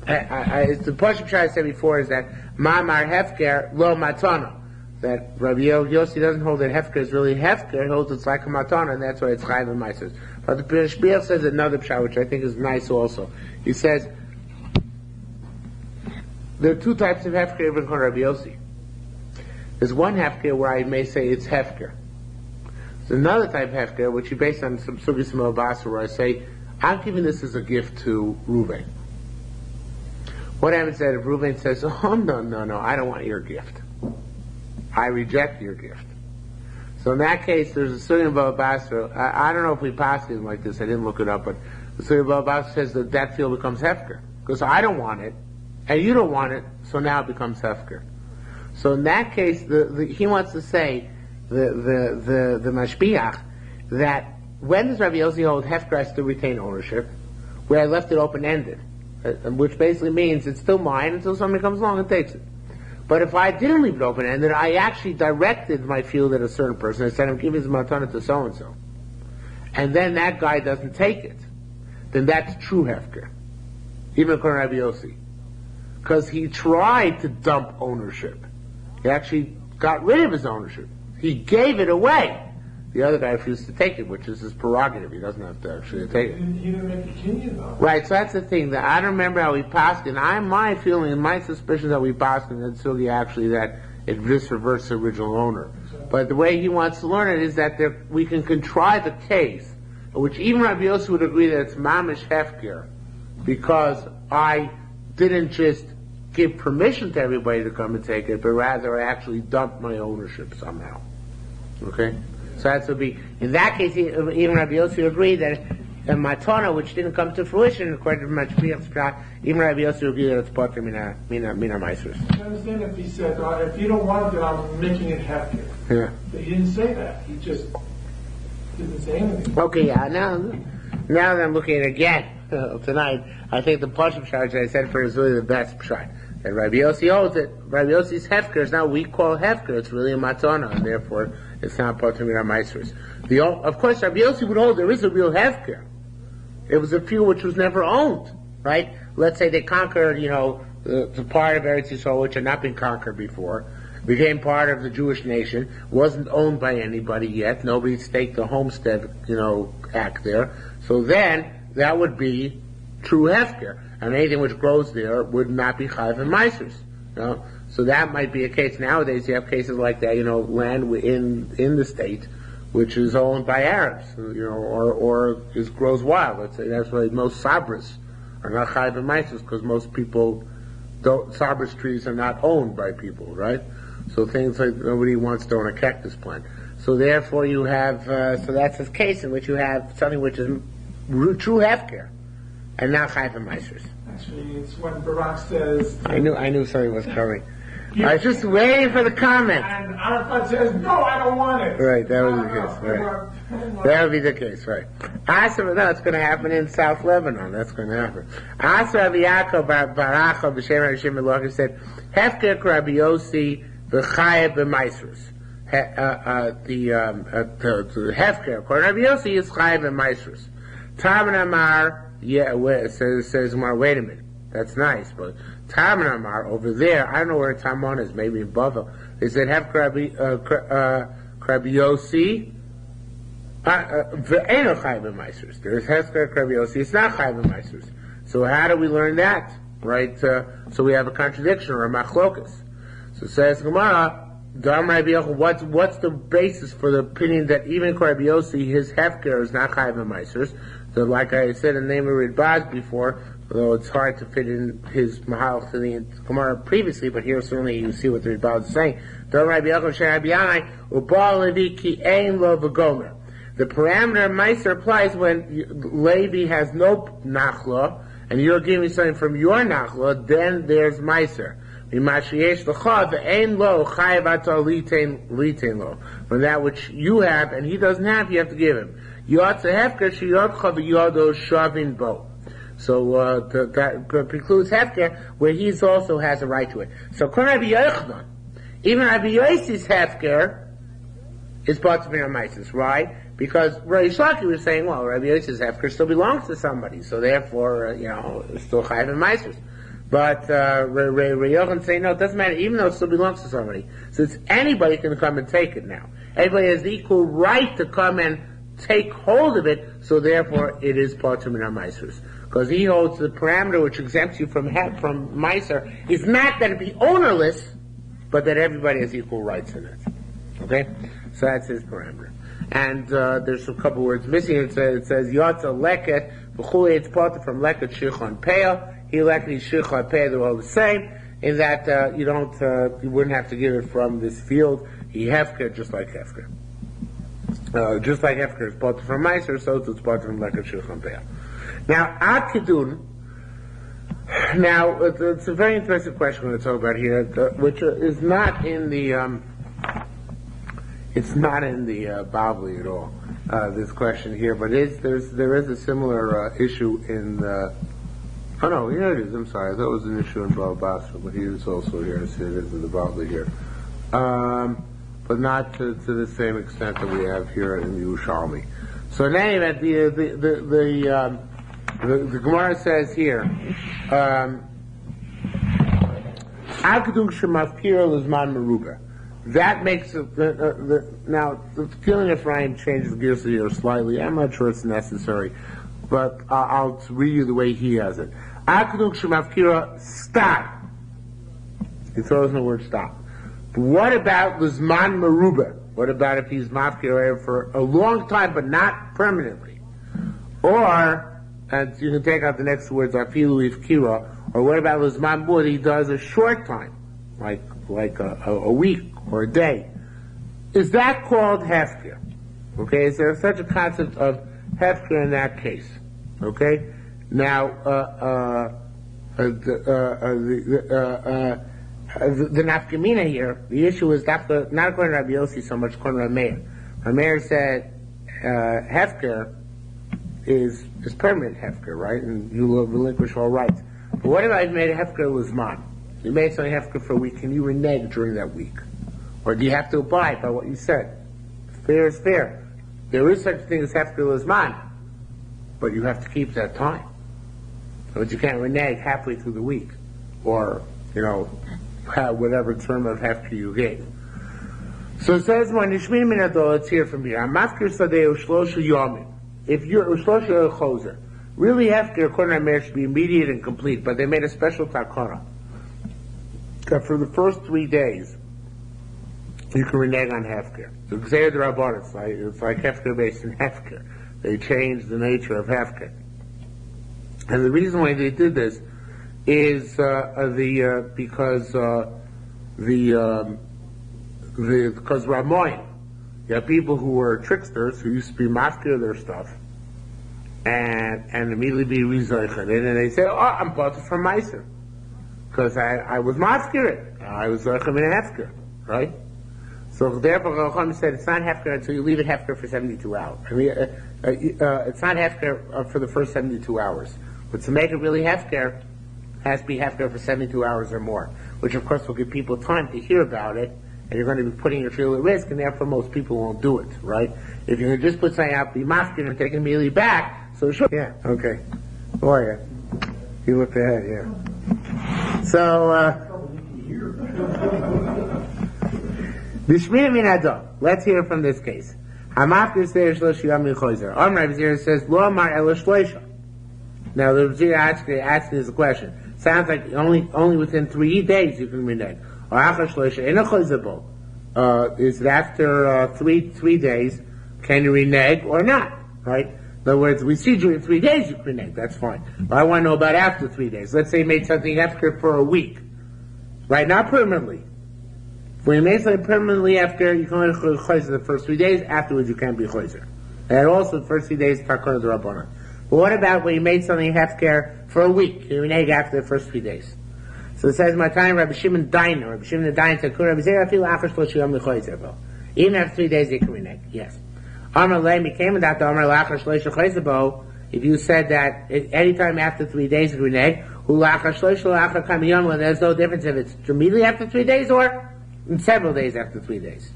Speaker 1: the Pashup Pshat I said before is that Ma'amar Hefker Lo Matana. That Rabbi Yossi doesn't hold that Hefker is really Hefker, he holds it's like a Matana, and that's why it's Chayv and Meiser. But the Shpiel says another Pshat, which I think is nice also. He says, there are two types of Hefker even called Rabbi Yossi. There's one Hefker where I may say it's Hefker. There's another type of Hefker, which is based on some Sugis Melbasa, where I say, I'm giving this as a gift to Reuven. What happens is if Reuven says, oh, no, I don't want your gift. I reject your gift. So in that case, there's a Sugis Melbasa, I don't know if we pass it like this, I didn't look it up, but the Sugis Melbasa says that field becomes Hefker. Because I don't want it, and you don't want it, so now it becomes Hefker. So in that case, he wants to say, the Mashbiach, that when does Rabbi Yossi hold Hefker has to retain ownership, where I left it open-ended, which basically means it's still mine until somebody comes along and takes it. But if I didn't leave it open-ended, I actually directed my field at a certain person. I said, I'm giving his matana to so-and-so. And then that guy doesn't take it. Then that's true Hefker. Even according to Rabbi Yossi. Because he tried to dump ownership. He actually got rid of his ownership. He gave it away. The other guy refused to take it, which is his prerogative. He doesn't have to actually take it.
Speaker 2: He didn't make a kinyan though.
Speaker 1: Right, so that's the thing. That I don't remember how we passed it. My feeling and my suspicion that we passed it in Sugi actually that it just reverts the original owner. But the way he wants to learn it is that we can contrive a case, which even Rabbi Yossi would agree that it's mamish hefker, because I didn't just give permission to everybody to come and take it, but rather I actually dumped my ownership somehow. Okay? So that would be, in that case, even Rabbi Yossi would agree that a matana, which didn't come to fruition, according to Mashbiach's Pshat, even Rabbi Yossi would agree that it's potter mina maisrus.
Speaker 2: I understand if he said, if you don't want it, then I'm making it hefker.
Speaker 1: Yeah.
Speaker 2: But he didn't say that. He just didn't say anything.
Speaker 1: Okay, yeah, now that I'm looking at it again, tonight, I think the Pashim Shach I said for is really the best Pshat. And Rabbi Yossi holds it. Rabbi Yossi's Hefker is now we call Hefker. It's really a Matana, and therefore it's not part of our Meisers. Of course, Rabbi Yossi would hold there is a real Hefker. It was a field which was never owned, right? Let's say they conquered, the part of Eretz Yisrael which had not been conquered before, became part of the Jewish nation, wasn't owned by anybody yet, nobody staked the homestead, act there. So then, that would be true Hefker. And anything which grows there would not be Chayv and Meisers. So that might be a case. Nowadays you have cases like that, land in the state, which is owned by Arabs, or grows wild. Let's say that's why most sabras are not Chayv and Meisers, because most people sabras trees are not owned by people, right? So things like nobody wants to own a cactus plant. So therefore you have, so that's a case in which you have something which is true Hefker, and not Chayv and Meisers.
Speaker 3: Actually, it's when Barak says...
Speaker 1: I knew something was coming. I was just waiting for the comment.
Speaker 3: And Arafat says, no, I don't want it.
Speaker 1: Right, that was the case, right. That would be the case, right. No, it's going to happen in South Lebanon. That's going to happen. Asa Rabbi Yaakov Baracha B'Shem Hashem Elohim said, Hefker Rabbi Yossi V'chayev B'Meisrus. The Hefker, according to Rabbi Yossi, is Chayev B'Meisrus. Taman Amar, says Amar, wait a minute. That's nice, but Taman Amar over there, I don't know where Taman is, maybe in Bavel. They said Hefker Rabbi Yossi Ve'eno Chayev B'Meisrus. There's Hefker Rabbi Yossi, it's not Chayev B'Meisrus. So how do we learn that? Right? So we have a contradiction or a machlokas. So says Gemara, what's the basis for the opinion that even Rabbi Yossi, his Hefker is not Chayev B'Meisrus? So like I said in the name of Ridbaz before, although it's hard to fit in his Mahal to the Gemara previously, but here certainly you see what the Ridbaz is saying. The parameter Meiser applies when Levi has no Nachla, and you're giving me something from your Nachla, then there's Meiser. From that which you have and he doesn't have, you have to give him. So that precludes Hefker, where he also has a right to it. So even Rabbi Yossi's Hefker is part of Meises, right? Because Reish Lakish was saying, well, Rabbi Yossi's Hefker still belongs to somebody, so therefore, it's still Chayev and Meises. But Yochanan saying, no, it doesn't matter, even though it still belongs to somebody. So anybody can come and take it now. Everybody has the equal right to come and take hold of it, so therefore it is part of Meisers. Because he holds the parameter which exempts you from Meiser is not that it be ownerless, but that everybody has equal rights in it. Okay? So that's his parameter. And there's a couple words missing. It says Yotza Leket, V'chuli, it's part from Leket Shichon Peah. He Leket Shichon Peah, they're all the same, in that you wouldn't have to give it from this field. He Hefker, just like Hefker. Just like Hefker is part from Meiser, so it's part from Leket Shichon Peah. Now, Akidun, it's a very interesting question we're going to talk about here, which is not in the, it's not in the Bavli at all, this question here, but there is a similar issue in the, oh no, here it is, I'm sorry, I thought it was an issue in Bava Basra, but here it's also here, it is in the Bavli here. But not to the same extent that we have here in Yerushalmi. So in any event, the Gemara says here, that makes now the feeling of Ryan changes gears here slightly. I'm not sure it's necessary, but I'll read you the way he has it. Stop. He throws in the word stop. What about Lizman Maruba? What about if he's mafkir for a long time but not permanently? Or, and you can take out the next words, afilu ifkira, or what about Lizman Mud? He does a short time, like a week or a day. Is that called hefker? Okay, is there such a concept of hefker in that case? Okay? Now, the nafkamina here, the issue is not according to Rabbi Yossi so much, according to Rabbi Meir. Rabbi Meir said, hefker is permanent hefker, right? And you will relinquish all rights. But what if I made a hefker lizman? You made something hefker for a week. Can you renege during that week? Or do you have to abide by what you said? Fair is fair. There is such a thing as hefker lizman, but you have to keep that time. But you can't renege halfway through the week, or whatever term of hefker you gave. So it says, let's hear from here. If you're Ushlosha Choser, really hefker according to marriage should be immediate and complete, but they made a special takana that for the first 3 days you can renege on hefker. So Gzeir D'Rabbanan, it's like hefker based in hefker. They changed the nature of hefker. And the reason why they did this is because Ramoyim, you have people who were tricksters who used to be mafkir their stuff and immediately be rezoiched. And then they say, I'm bought it from Meiser. Because I was mafkir it. I was zoichem in hefker, right? So therefore, Chacham said it's not hefker until you leave it hefker for 72 hours. I mean, it's not hefker for the first 72 hours. But to make it really hefker, it has to be hefker for 72 hours or more, which of course will give people time to hear about it, and you're going to be putting your field at risk, and therefore most people won't do it, right? If you can just put something out, be mafkin and take it immediately back, so sure. Yeah, okay. Boy, you looked ahead, yeah. So, let's hear from this case. Hamafkir Seir Shlosh Yom Chozer. Rabbi Zira says, Lo Amar Ela Shloisha. Now, the Rabbi Zira asking this question. Sounds like only within 3 days you can renege. Or Achar Shloisha Ena Chozer Bo. Is it after 3 days, can you renege or not? Right? In other words, we see during 3 days you can renege, that's fine. But I want to know about after 3 days. Let's say you made something after for a week. Right? Not permanently. When you make something permanently after, you can only choizer the first 3 days. Afterwards, you can't be choizer. And also, the first 3 days, takana d'Rabbanan. But what about when you made something hefker for a week? You renege after the first 3 days. So it says, "My time, Rabbi Shimon Dayan, Rabbi Shimon Dayan said, Rabbi Zera feel after shlosh yom lechoizer bo. Even after 3 days, you can renege. Yes. Amar leimi came with that. Amar lachar shlosh lechoizer bo. If you said that any time after 3 days, you can renege. Hu lachar shlosh lachar kam yom. There's no difference if it's immediately after 3 days or in several days after 3 days.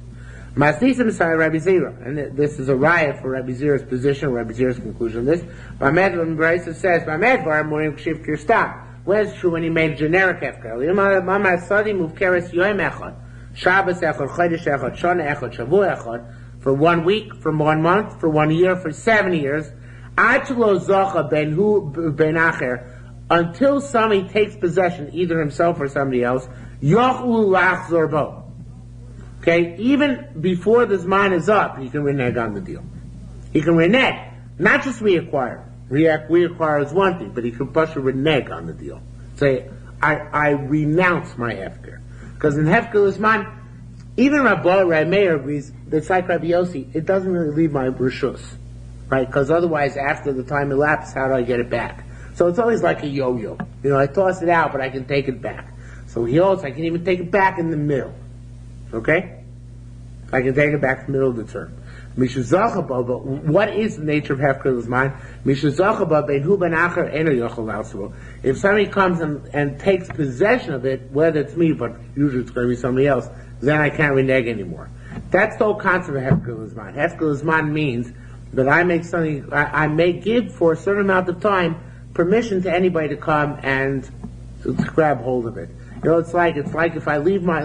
Speaker 1: Masnisim say Rabbi Zera, and this is a riot for Rabbi Zera's position, Rabbi Zera's conclusion on this. Bamed when Brisa says, Bamed var morim kshiv kirstam. When it's true when he made generic hefker. Mama sadi move keres yoim echad, Shabbos echad, Chodesh echad, Shana echad, Shavua echad, for 1 week, for 1 month, for 1 year, for 7 years. Ad shelo zocha ben hu ben acher, until somebody takes possession, either himself or somebody else. Yochlu lachzor bo. Okay, even before the Zman is up, he can renege on the deal. He can renege, not just reacquire. Reacquire is one thing, but he can push a renege on the deal. Say, I renounce my hefker. Because in hefker Zman, even Rabbi Meir agrees, that's like Rabbi Yossi, it doesn't really leave my rishus. Right? Because otherwise, after the time elapsed, how do I get it back? So it's always like a yo-yo. I toss it out, but I can take it back. So he holds, I can even take it back in the middle. Okay? I can take it back in the middle of the term. But what is the nature of hefker l'zman? If somebody comes and takes possession of it, whether it's me, but usually it's going to be somebody else, then I can't renege anymore. That's the whole concept of hefker l'zman. Hefker l'zman means that I make something, I may give for a certain amount of time permission to anybody to come and to grab hold of it. It's like if I leave I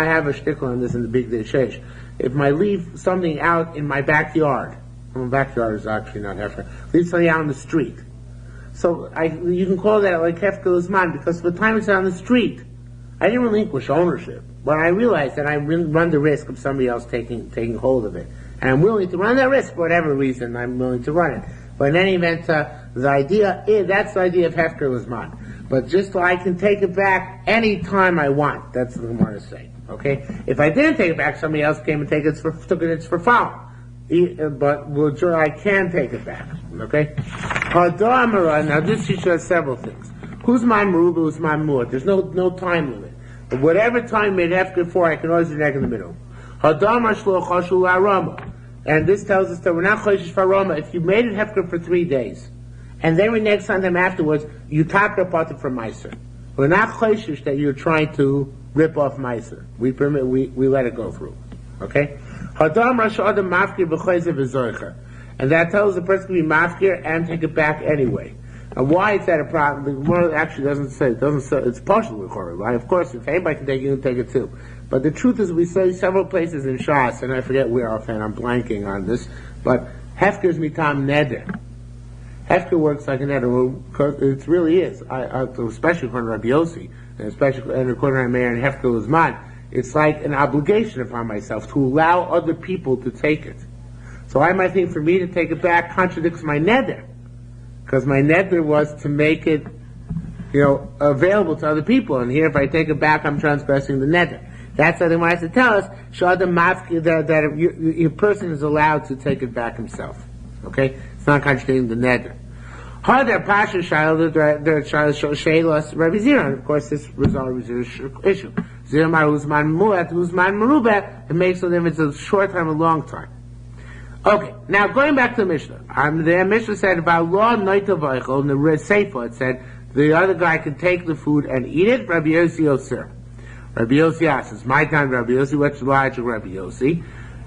Speaker 1: have a shtickle on this in the Big Day Shesh. If I leave something out in my backyard, my backyard is actually not hefker, leave something out on the street. So you can call that like hefker l'zman, because for the time it's on the street, I didn't relinquish ownership. But I realized that I run the risk of somebody else taking hold of it. And I'm willing to run that risk for whatever reason, I'm willing to run it. But in any event, that's the idea of hefker l'zman. But just so I can take it back any time I want. That's what I want to say. Okay? If I didn't take it back, somebody else came and took it for foul. But I can take it back. Okay? Now this teaches us several things. Who's my merubah, who's my mu'at? There's no time limit. But whatever time made hefker for, I can always renege in the middle. and this tells us that we're not choishish faroma. If you made it hefker for 3 days, and then we next sometime afterwards, you top it apart from meiser. We're not choishish that you're trying to rip off meiser. We let it go through. Okay? Hadam Rasha Adam Mafkir b'choizer v'zoicher. And that tells the person to be mafkir and take it back anyway. And why is that a problem? The Gemara actually doesn't say, it's partially recorded, right? Of course, if anybody can take it, you can take it too. But the truth is, we say several places in Shas, and I forget where offhand, I'm blanking on this, but Hefker's mitam neder. Hefker works like a neder, because it really is. Especially according to Rabbi Yossi, and especially according to Rabbi Meir and Hefker Luzman, it's like an obligation upon myself to allow other people to take it. So I might think for me to take it back contradicts my neder. Because my neder was to make it, available to other people. And here, if I take it back, I'm transgressing the neder. That's what they want to tell us. That a person is allowed to take it back himself. Okay? It's not contradicting the neder. Harder Pasha Shiloh, the Shailos, Rabbi Zira. Of course, this resolves the issue. Zirmar Uzman Muat, Uzman Merubah, it makes no difference, it's a short time, a long time. Okay, now going back to the Mishnah. The Mishnah said about law noitavaychol, in the Seifa, it said the other guy can take the food and eat it. Rabbi Yossi Osir. Rabbi Yossi asks, it's my time, Rabbi Yossi, what's the logic, Rabbi Yossi?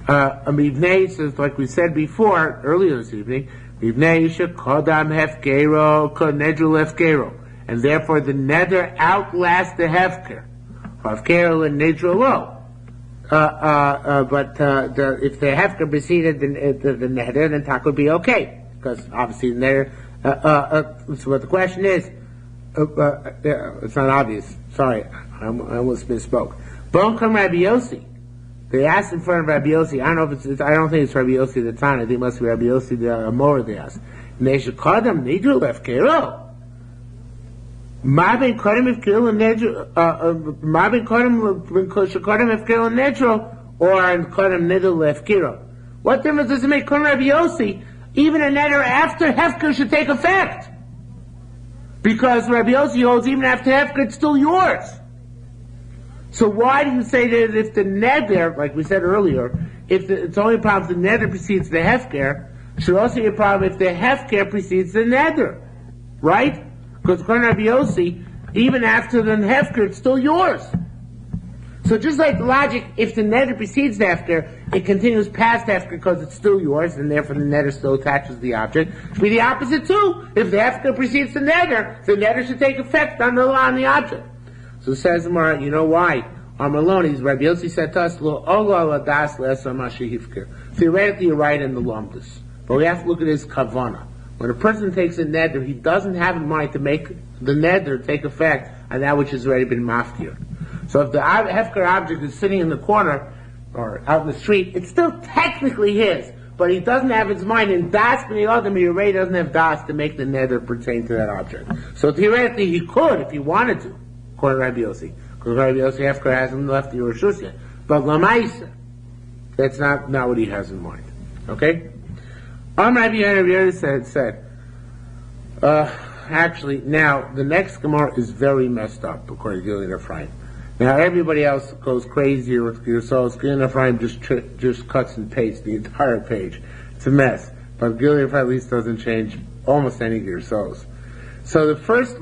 Speaker 1: Mivnei says, like we said before, earlier this evening, Mivnei Yisha Kodam Hefgero, Konedru Hefgero. And therefore the neder outlasts the Hefker. Hefgero and Nedru lo. But if the hefker preceded the neder, then tak would be okay, because obviously the neder. So what the question is, it's not obvious. Sorry, I almost misspoke. Bon come Rabbi Yossi. They asked in front of Rabbi Yossi. I don't know if I don't think it's Rabbi Yossi the Tana. I think it must be Rabbi Yossi the Amor. They asked. Nesha kadam nidru lefkero. Ma ben kodem efkero nedru. Ma ben kodem efkero nedru, or in kodem nidru lefkero. What difference does it make? Kodem Rabbi Yossi, even a neder after hefker should take effect, because Rabbi Yossi holds even after hefker it's still yours. So why do you say that if the neder, like we said earlier, it's only a problem if the neder precedes the hefker, should also be a problem if the hefker precedes the neder, right? Because according to Rabbi Yossi, even after the hefker, it's still yours. So just like the logic, if the neder precedes the hefker, it continues past hefker because it's still yours, and therefore the neder still attaches the object. It should be the opposite too. If the hefker precedes the neder should take effect on the object. So says Gemara, you know why? Our Maloney's, Rabbi Yossi said to us, theoretically you're right in the lumdus, but we have to look at his kavana. When a person takes a neder, he doesn't have in mind to make the neder take effect on that which has already been mafkir. So if the hefker object is sitting in the corner or out in the street, it's still technically his, but he doesn't have his mind in das b'nei adam. He already doesn't have das to make the neder pertain to that object. So theoretically he could, if he wanted to, according to Rabbi Yossi, because Rabbi Yossi hefker hasn't left the Yerushalmi. But lamaisa, that's not what he has in mind. Okay. Rabbi Yehuda said, actually, now, the next Gemara is very messed up, according to Gillian Ephraim. Now, everybody else goes crazy with Yerushalmi. Gillian Ephraim just cuts and pastes the entire page. It's a mess. But Gillian Ephraim at least doesn't change almost any Yerushalmi. So the first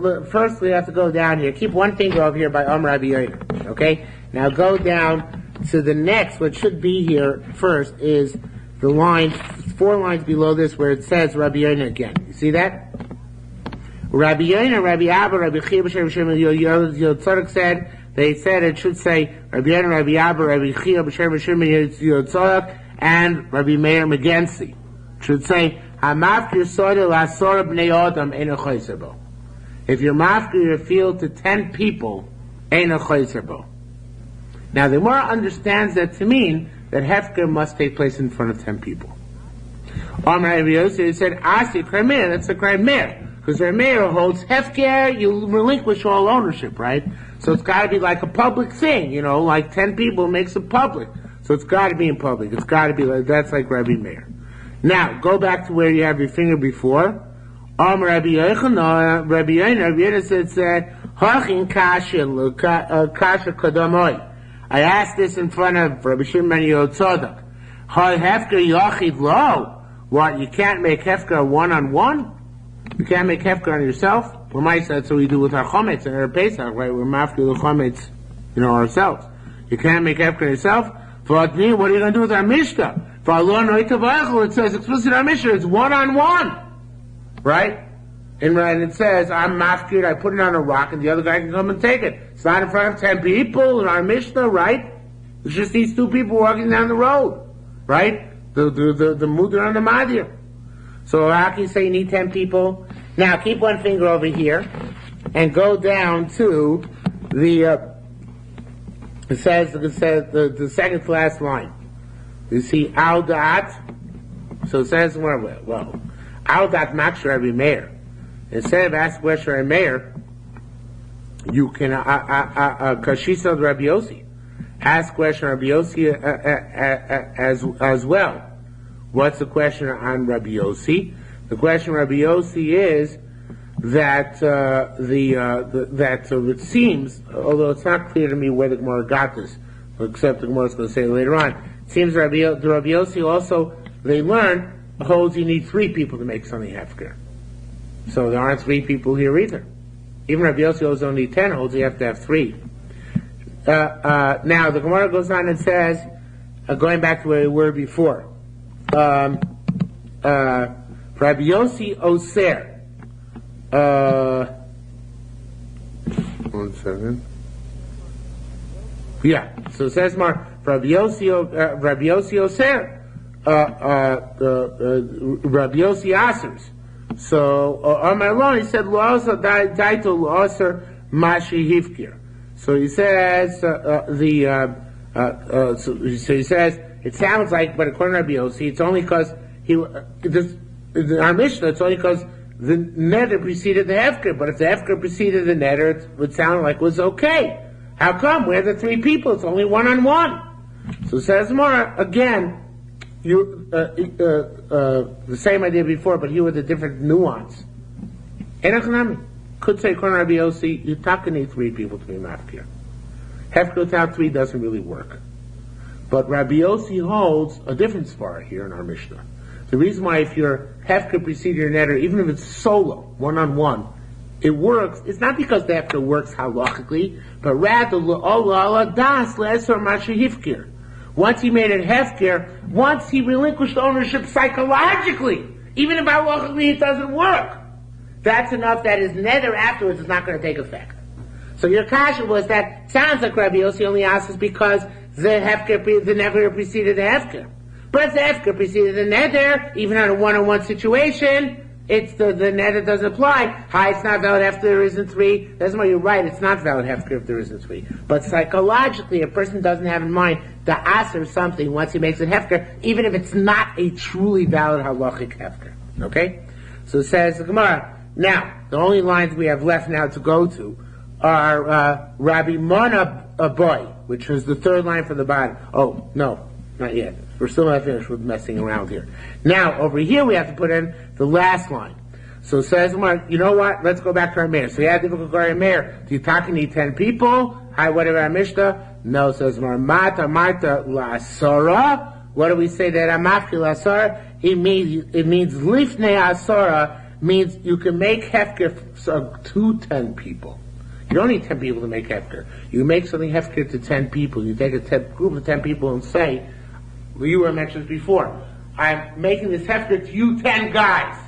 Speaker 1: we have to go down here. Keep one finger over here by Rabbi Yehuda. Okay? Now go down to the next, what should be here first is the line, 4 lines below this, where it says Rabbi Yehuda again. You see that? Rabbi Yehuda, Rabbi Abba, Rabbi Chia, B'Shem Yotzorek said, they said it should say Rabbi Yehuda, Rabbi Abba, Rabbi Chia, B'Shem Yotzorek, and Rabbi Meir Megensi. It should say, HaMafkir Soda L'Asora B'nei Adam Ein Choyser Bo. If you're mafkir your field to 10 people, Ein Choyser Bo. Now the Gemara understands that to mean that hefker must take place in front of 10 people. Rabbi Yossi said, Asi Kramer, that's a Kramer. Because Kramer holds hefker, you relinquish all ownership, right? So it's got to be like a public thing, like 10 people makes it public. So it's got to be in public. It's got to be like, that's like Rabbi Meir. Now, go back to where you have your finger before. Rabbi Yehuda said, Hachin kasha kadamoy. I asked this in front of Rabbi Shimon Yotzorek. Hay hefker yachid lo. What, you can't make hefker one-on-one? You can't make hefker on yourself? Well, that's what we do with our chometz and our Pesach, right? We're mafker the chometz, ourselves. You can't make hefker on yourself? What are you going to do with our Mishnah? It says explicitly in our Mishnah, it's one-on-one. Right? And it says, I'm mafkir, I put it on a rock, and the other guy can come and take it. It's not in front of 10 people in our Mishnah, right? It's just these two people walking down the road. Right? The Mudir and the Madir. So how can you say you need 10 people? Now keep one finger over here, and go down to the, it says the second to last line. You see, al da'at. So it says, well, al da'at makshir Rabbi Meir. Instead of asking question Rabbi Meir, you can, kashisa Rabbi Yossi. Ask question Rabbi Yossi as well. What's the question on Rabbi Yossi? The question Rabbi Yossi is that it seems, although it's not clear to me where the Gemara got this, except the Gemara is going to say later on. It seems Rabbi Yossi also, they learn, holds you need 3 people to make something hefker. So there aren't 3 people here either. Even Rabbi Yossi holds only 10, holds you have to have 3. Now the Gemara goes on and says, going back to where we were before, Rabbi Yossi Oser. One second. Yeah, so it says more, Rabbi Yossi Oser, Rabbi Yossi Asers. So, on my law, he said, Lo'asa daito lo'aser mashi hivkir. So he says, so he says, it sounds like, but according to Rabbi Yossi, it's only because our Mishnah, it's only because the neder preceded the hefker, but if the hefker preceded the neder, it would sound like it was okay. How come? We're the 3 people, it's only one-on-one. So it says more, again, the same idea before, but here with a different nuance. Enochanami could say, according to Rabbi Yossi, you're talking need 3 people to be mafkir. Hefker without 3 doesn't really work. But Rabbi Yossi holds a different svara here in our Mishnah. The reason why if your hefker preceded your neder, even if it's solo, one-on-one, it works, it's not because the hefker works halachically, but rather, das le'esor masha hifkir. Once he made it hefker, once he relinquished ownership psychologically, even if halachically it doesn't work, that's enough that his neder afterwards is not going to take effect. So your kasha was that sounds like Rabbi Yossi only asks because the neder preceded the hefker. But if the hefker preceded the neder, even on a one-on-one situation, it's the neder doesn't apply. It's not valid if there isn't 3. That's why you're right, it's not valid hefker if there isn't 3. But psychologically, a person doesn't have in mind to aser something once he makes it hefker, even if it's not a truly valid halachic hefker. Okay? So it says the Gemara. Now, the only lines we have left now to go to are Rabbi Mana Boy, which was the 3rd line from the bottom. Oh, no, not yet. We're still not finished with messing around here. Now, over here we have to put in the last line. So it says, you know what? Let's go back to our mayor. So you had difficult our mayor. Do you talk and need 10 people? Hi, whatever our Mishnah? No, it says, Marta Lasora. What do we say that Amafki Lasora? It means Lifnei Asora, means you can make hefker to 10 people. You don't need 10 people to make hefker. You make something hefker to 10 people. You take a group of 10 people and say, well, you were mentioned before, I'm making this hefker to you 10 guys.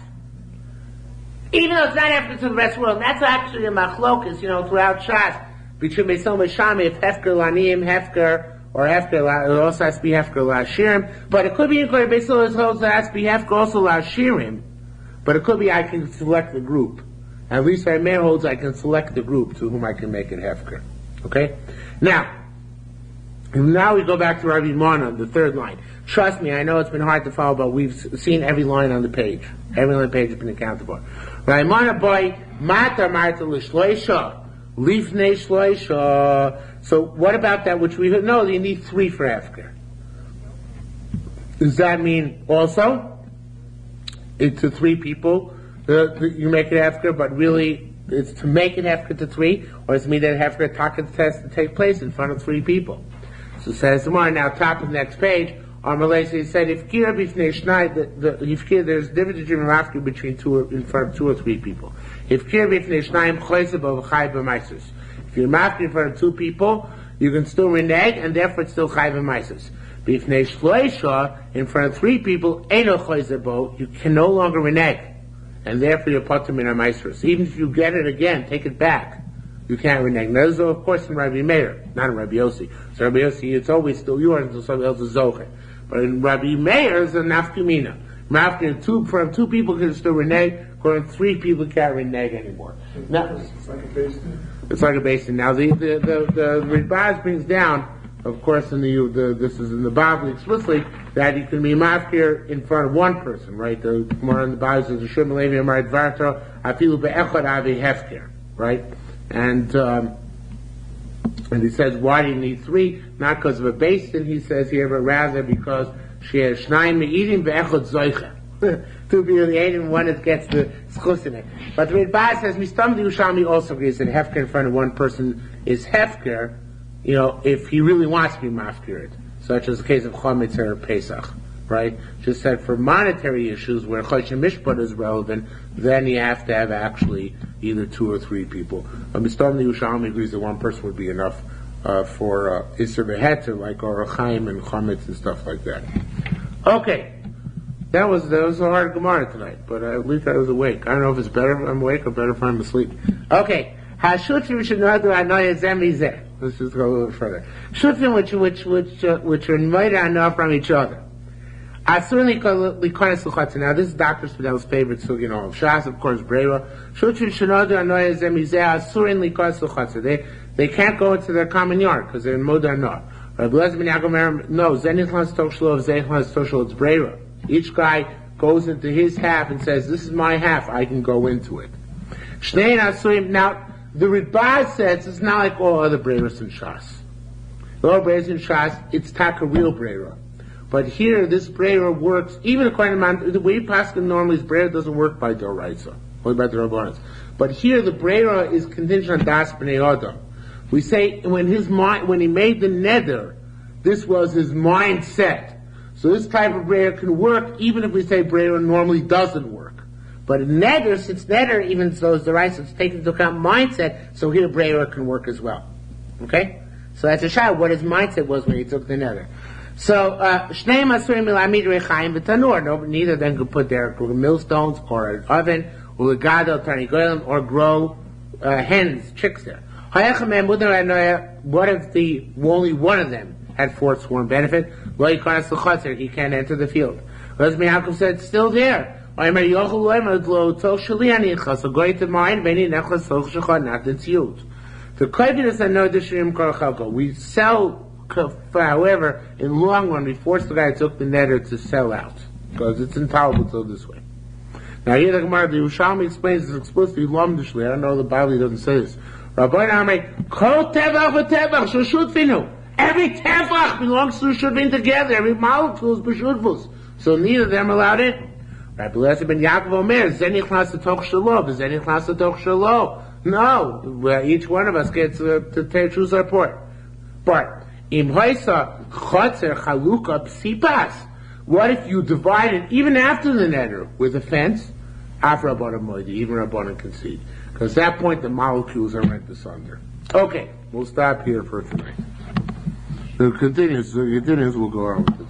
Speaker 1: Even though it's not hefker to the rest of the world. And that's actually a machlokas, throughout Shas, between Beisom and Shami, if hefker laniim, hefker, or hefker, it also has to be hefker la'ashirim. But it could be included, Beisom also has to be hefker also la'ashirim. But it could be I can select the group. At least our mayor holds I can select the group to whom I can make it hefker. Okay? Now we go back to Rabbi Mana, the 3rd line. Trust me, I know it's been hard to follow, but we've seen every line on the page. Every line on the page has been accounted for. Rabbi Mana boy, Mata Marta L'Shloisha, Lifnei Shloisha. So what about that which we know you need 3 for hefker? Does that mean also it's to 3 people you make it hefker, but really it's to make it hefker to 3, or does it mean that hefker taka test to take place in front of 3 people? So it says tomorrow, now top of the next page, Malaysia, he said, if kira b'fnei shnai, there's a difference between mafkir between in front of 2 or 3 people. If kira b'fnei shnayim choyse bo v'chai b'maisus. If you're mafkir in front of 2 people, you can still renege, and therefore it's still chai b'maisus. B'fnei shloisha, in front of 3 people, eino choyse bo, you can no longer renege, and therefore you're patur min ha-maisrus. Even if you get it again, take it back. You can't renege. Now, this is, of course, in Rabbi Meir, not in Rabbi Yossi. So Rabbi Yossi, it's always still yours until somebody else is zocher. But in Rabbi Meir, it's a nafkamina. Mafkin, from 2 people can still renege, according to 3 people can't renege anymore. Now,
Speaker 2: It's like a basin.
Speaker 1: it's like a basin. Now, the Ritbaz brings down, of course, this is in the Bible explicitly, that you can be mafkir in front of 1 person, right? The Gemara in the Bible says, "Shum levi amar dvarto afilu be'echad avi hefker," right? And he says, why do you need 3? Not because of a basin, he says here, but rather because she has shnayim me'edim ve'echad zoicha. 2 people eat and 1 that gets the schus in it. But the Ritbaz says, Mistam the Yerushalmi also agrees that hefker in front of 1 person is hefker, if he really wants to be mafkirid, such as the case of Chometz or Pesach, right? Just that for monetary issues where Choshen Mishpat is relevant, then you have to have actually either 2 or 3 people. Mistam the Yerushalmi agrees that 1 person would be enough for Isser Beheter, like Or Chaim and Chometz and stuff like that. Okay. That was a hard Gemara tonight, but at least I was awake. I don't know if it's better if I'm awake or better if I'm asleep. Okay. Hashutrim should know that I know zemizeh. Let's just go a little further. Shutrim which are invited I know from each other. Asur likonas l'chotzer. Now this is Dr. Spidel's favorite sugya in all of Shas, of course, Breira. Shutrim should know that I know zemizeh. Asur likonas l'chotzer. They can't go into their common yard because they're in Modar Nor. Rabbi Elazar ben Yaakov no, zenich las toch shlo, zenich las toch shlo, it's Breira. Each guy goes into his half and says, this is my half, I can go into it. Now, the Ritbaz says it's not like all other Breiros in Shas. All Breiros in Shas, it's taka real Breira. But here, this Breira works, even according to the way Paskin normally is, Breira doesn't work by Doraisa, only by the Rabbanos. But here, the Breira is contingent on Das B'nai Adam. We say, when he made the neder, this was his mindset. So this type of Breira can work even if we say Breira normally doesn't work. But in neder, since neder, even though it's the right, so it's taken into account mindset, so here Breira can work as well. Okay? So that's a shot what his mindset was when he took the neder. So, Shnei Masurim Milamid Rechaim V'Tanur. Neither of them could put their millstones or an oven, or Legado, Tarnigoyim, or grow hens, chicks there. What if only 1 of them had forsworn benefit? He can't enter the field. Razmi Yaakov said, it's still there. We sell, however, in the long run, we force the guy who took the neder to sell out, because it's intolerable to go this way. Now here the Gemara, the Yerushalmi explains this explicitly, I don't know the Bible doesn't say this. Rabbi Amri, Kol Tevach v'Tevach, Shoshut Finu. Every Tevach belongs to Shudvin together. Every molecule is B'Shudvus. So neither of them are allowed in. Rabbi Elazar ben Yaakov Omer, Zenich Las Toch Shalo, Zenich Las Toch Shalo. No, each one of us gets to choose our part. But, Im Hoisa Chotzer Chaluka Psipas. What if you divide it even after the neder with a fence? After Rabbanan Moedi, even Rabbanan concede. Because at that point the molecules are rent asunder. Okay, we'll stop here for tonight. So continues, we'll go on with this.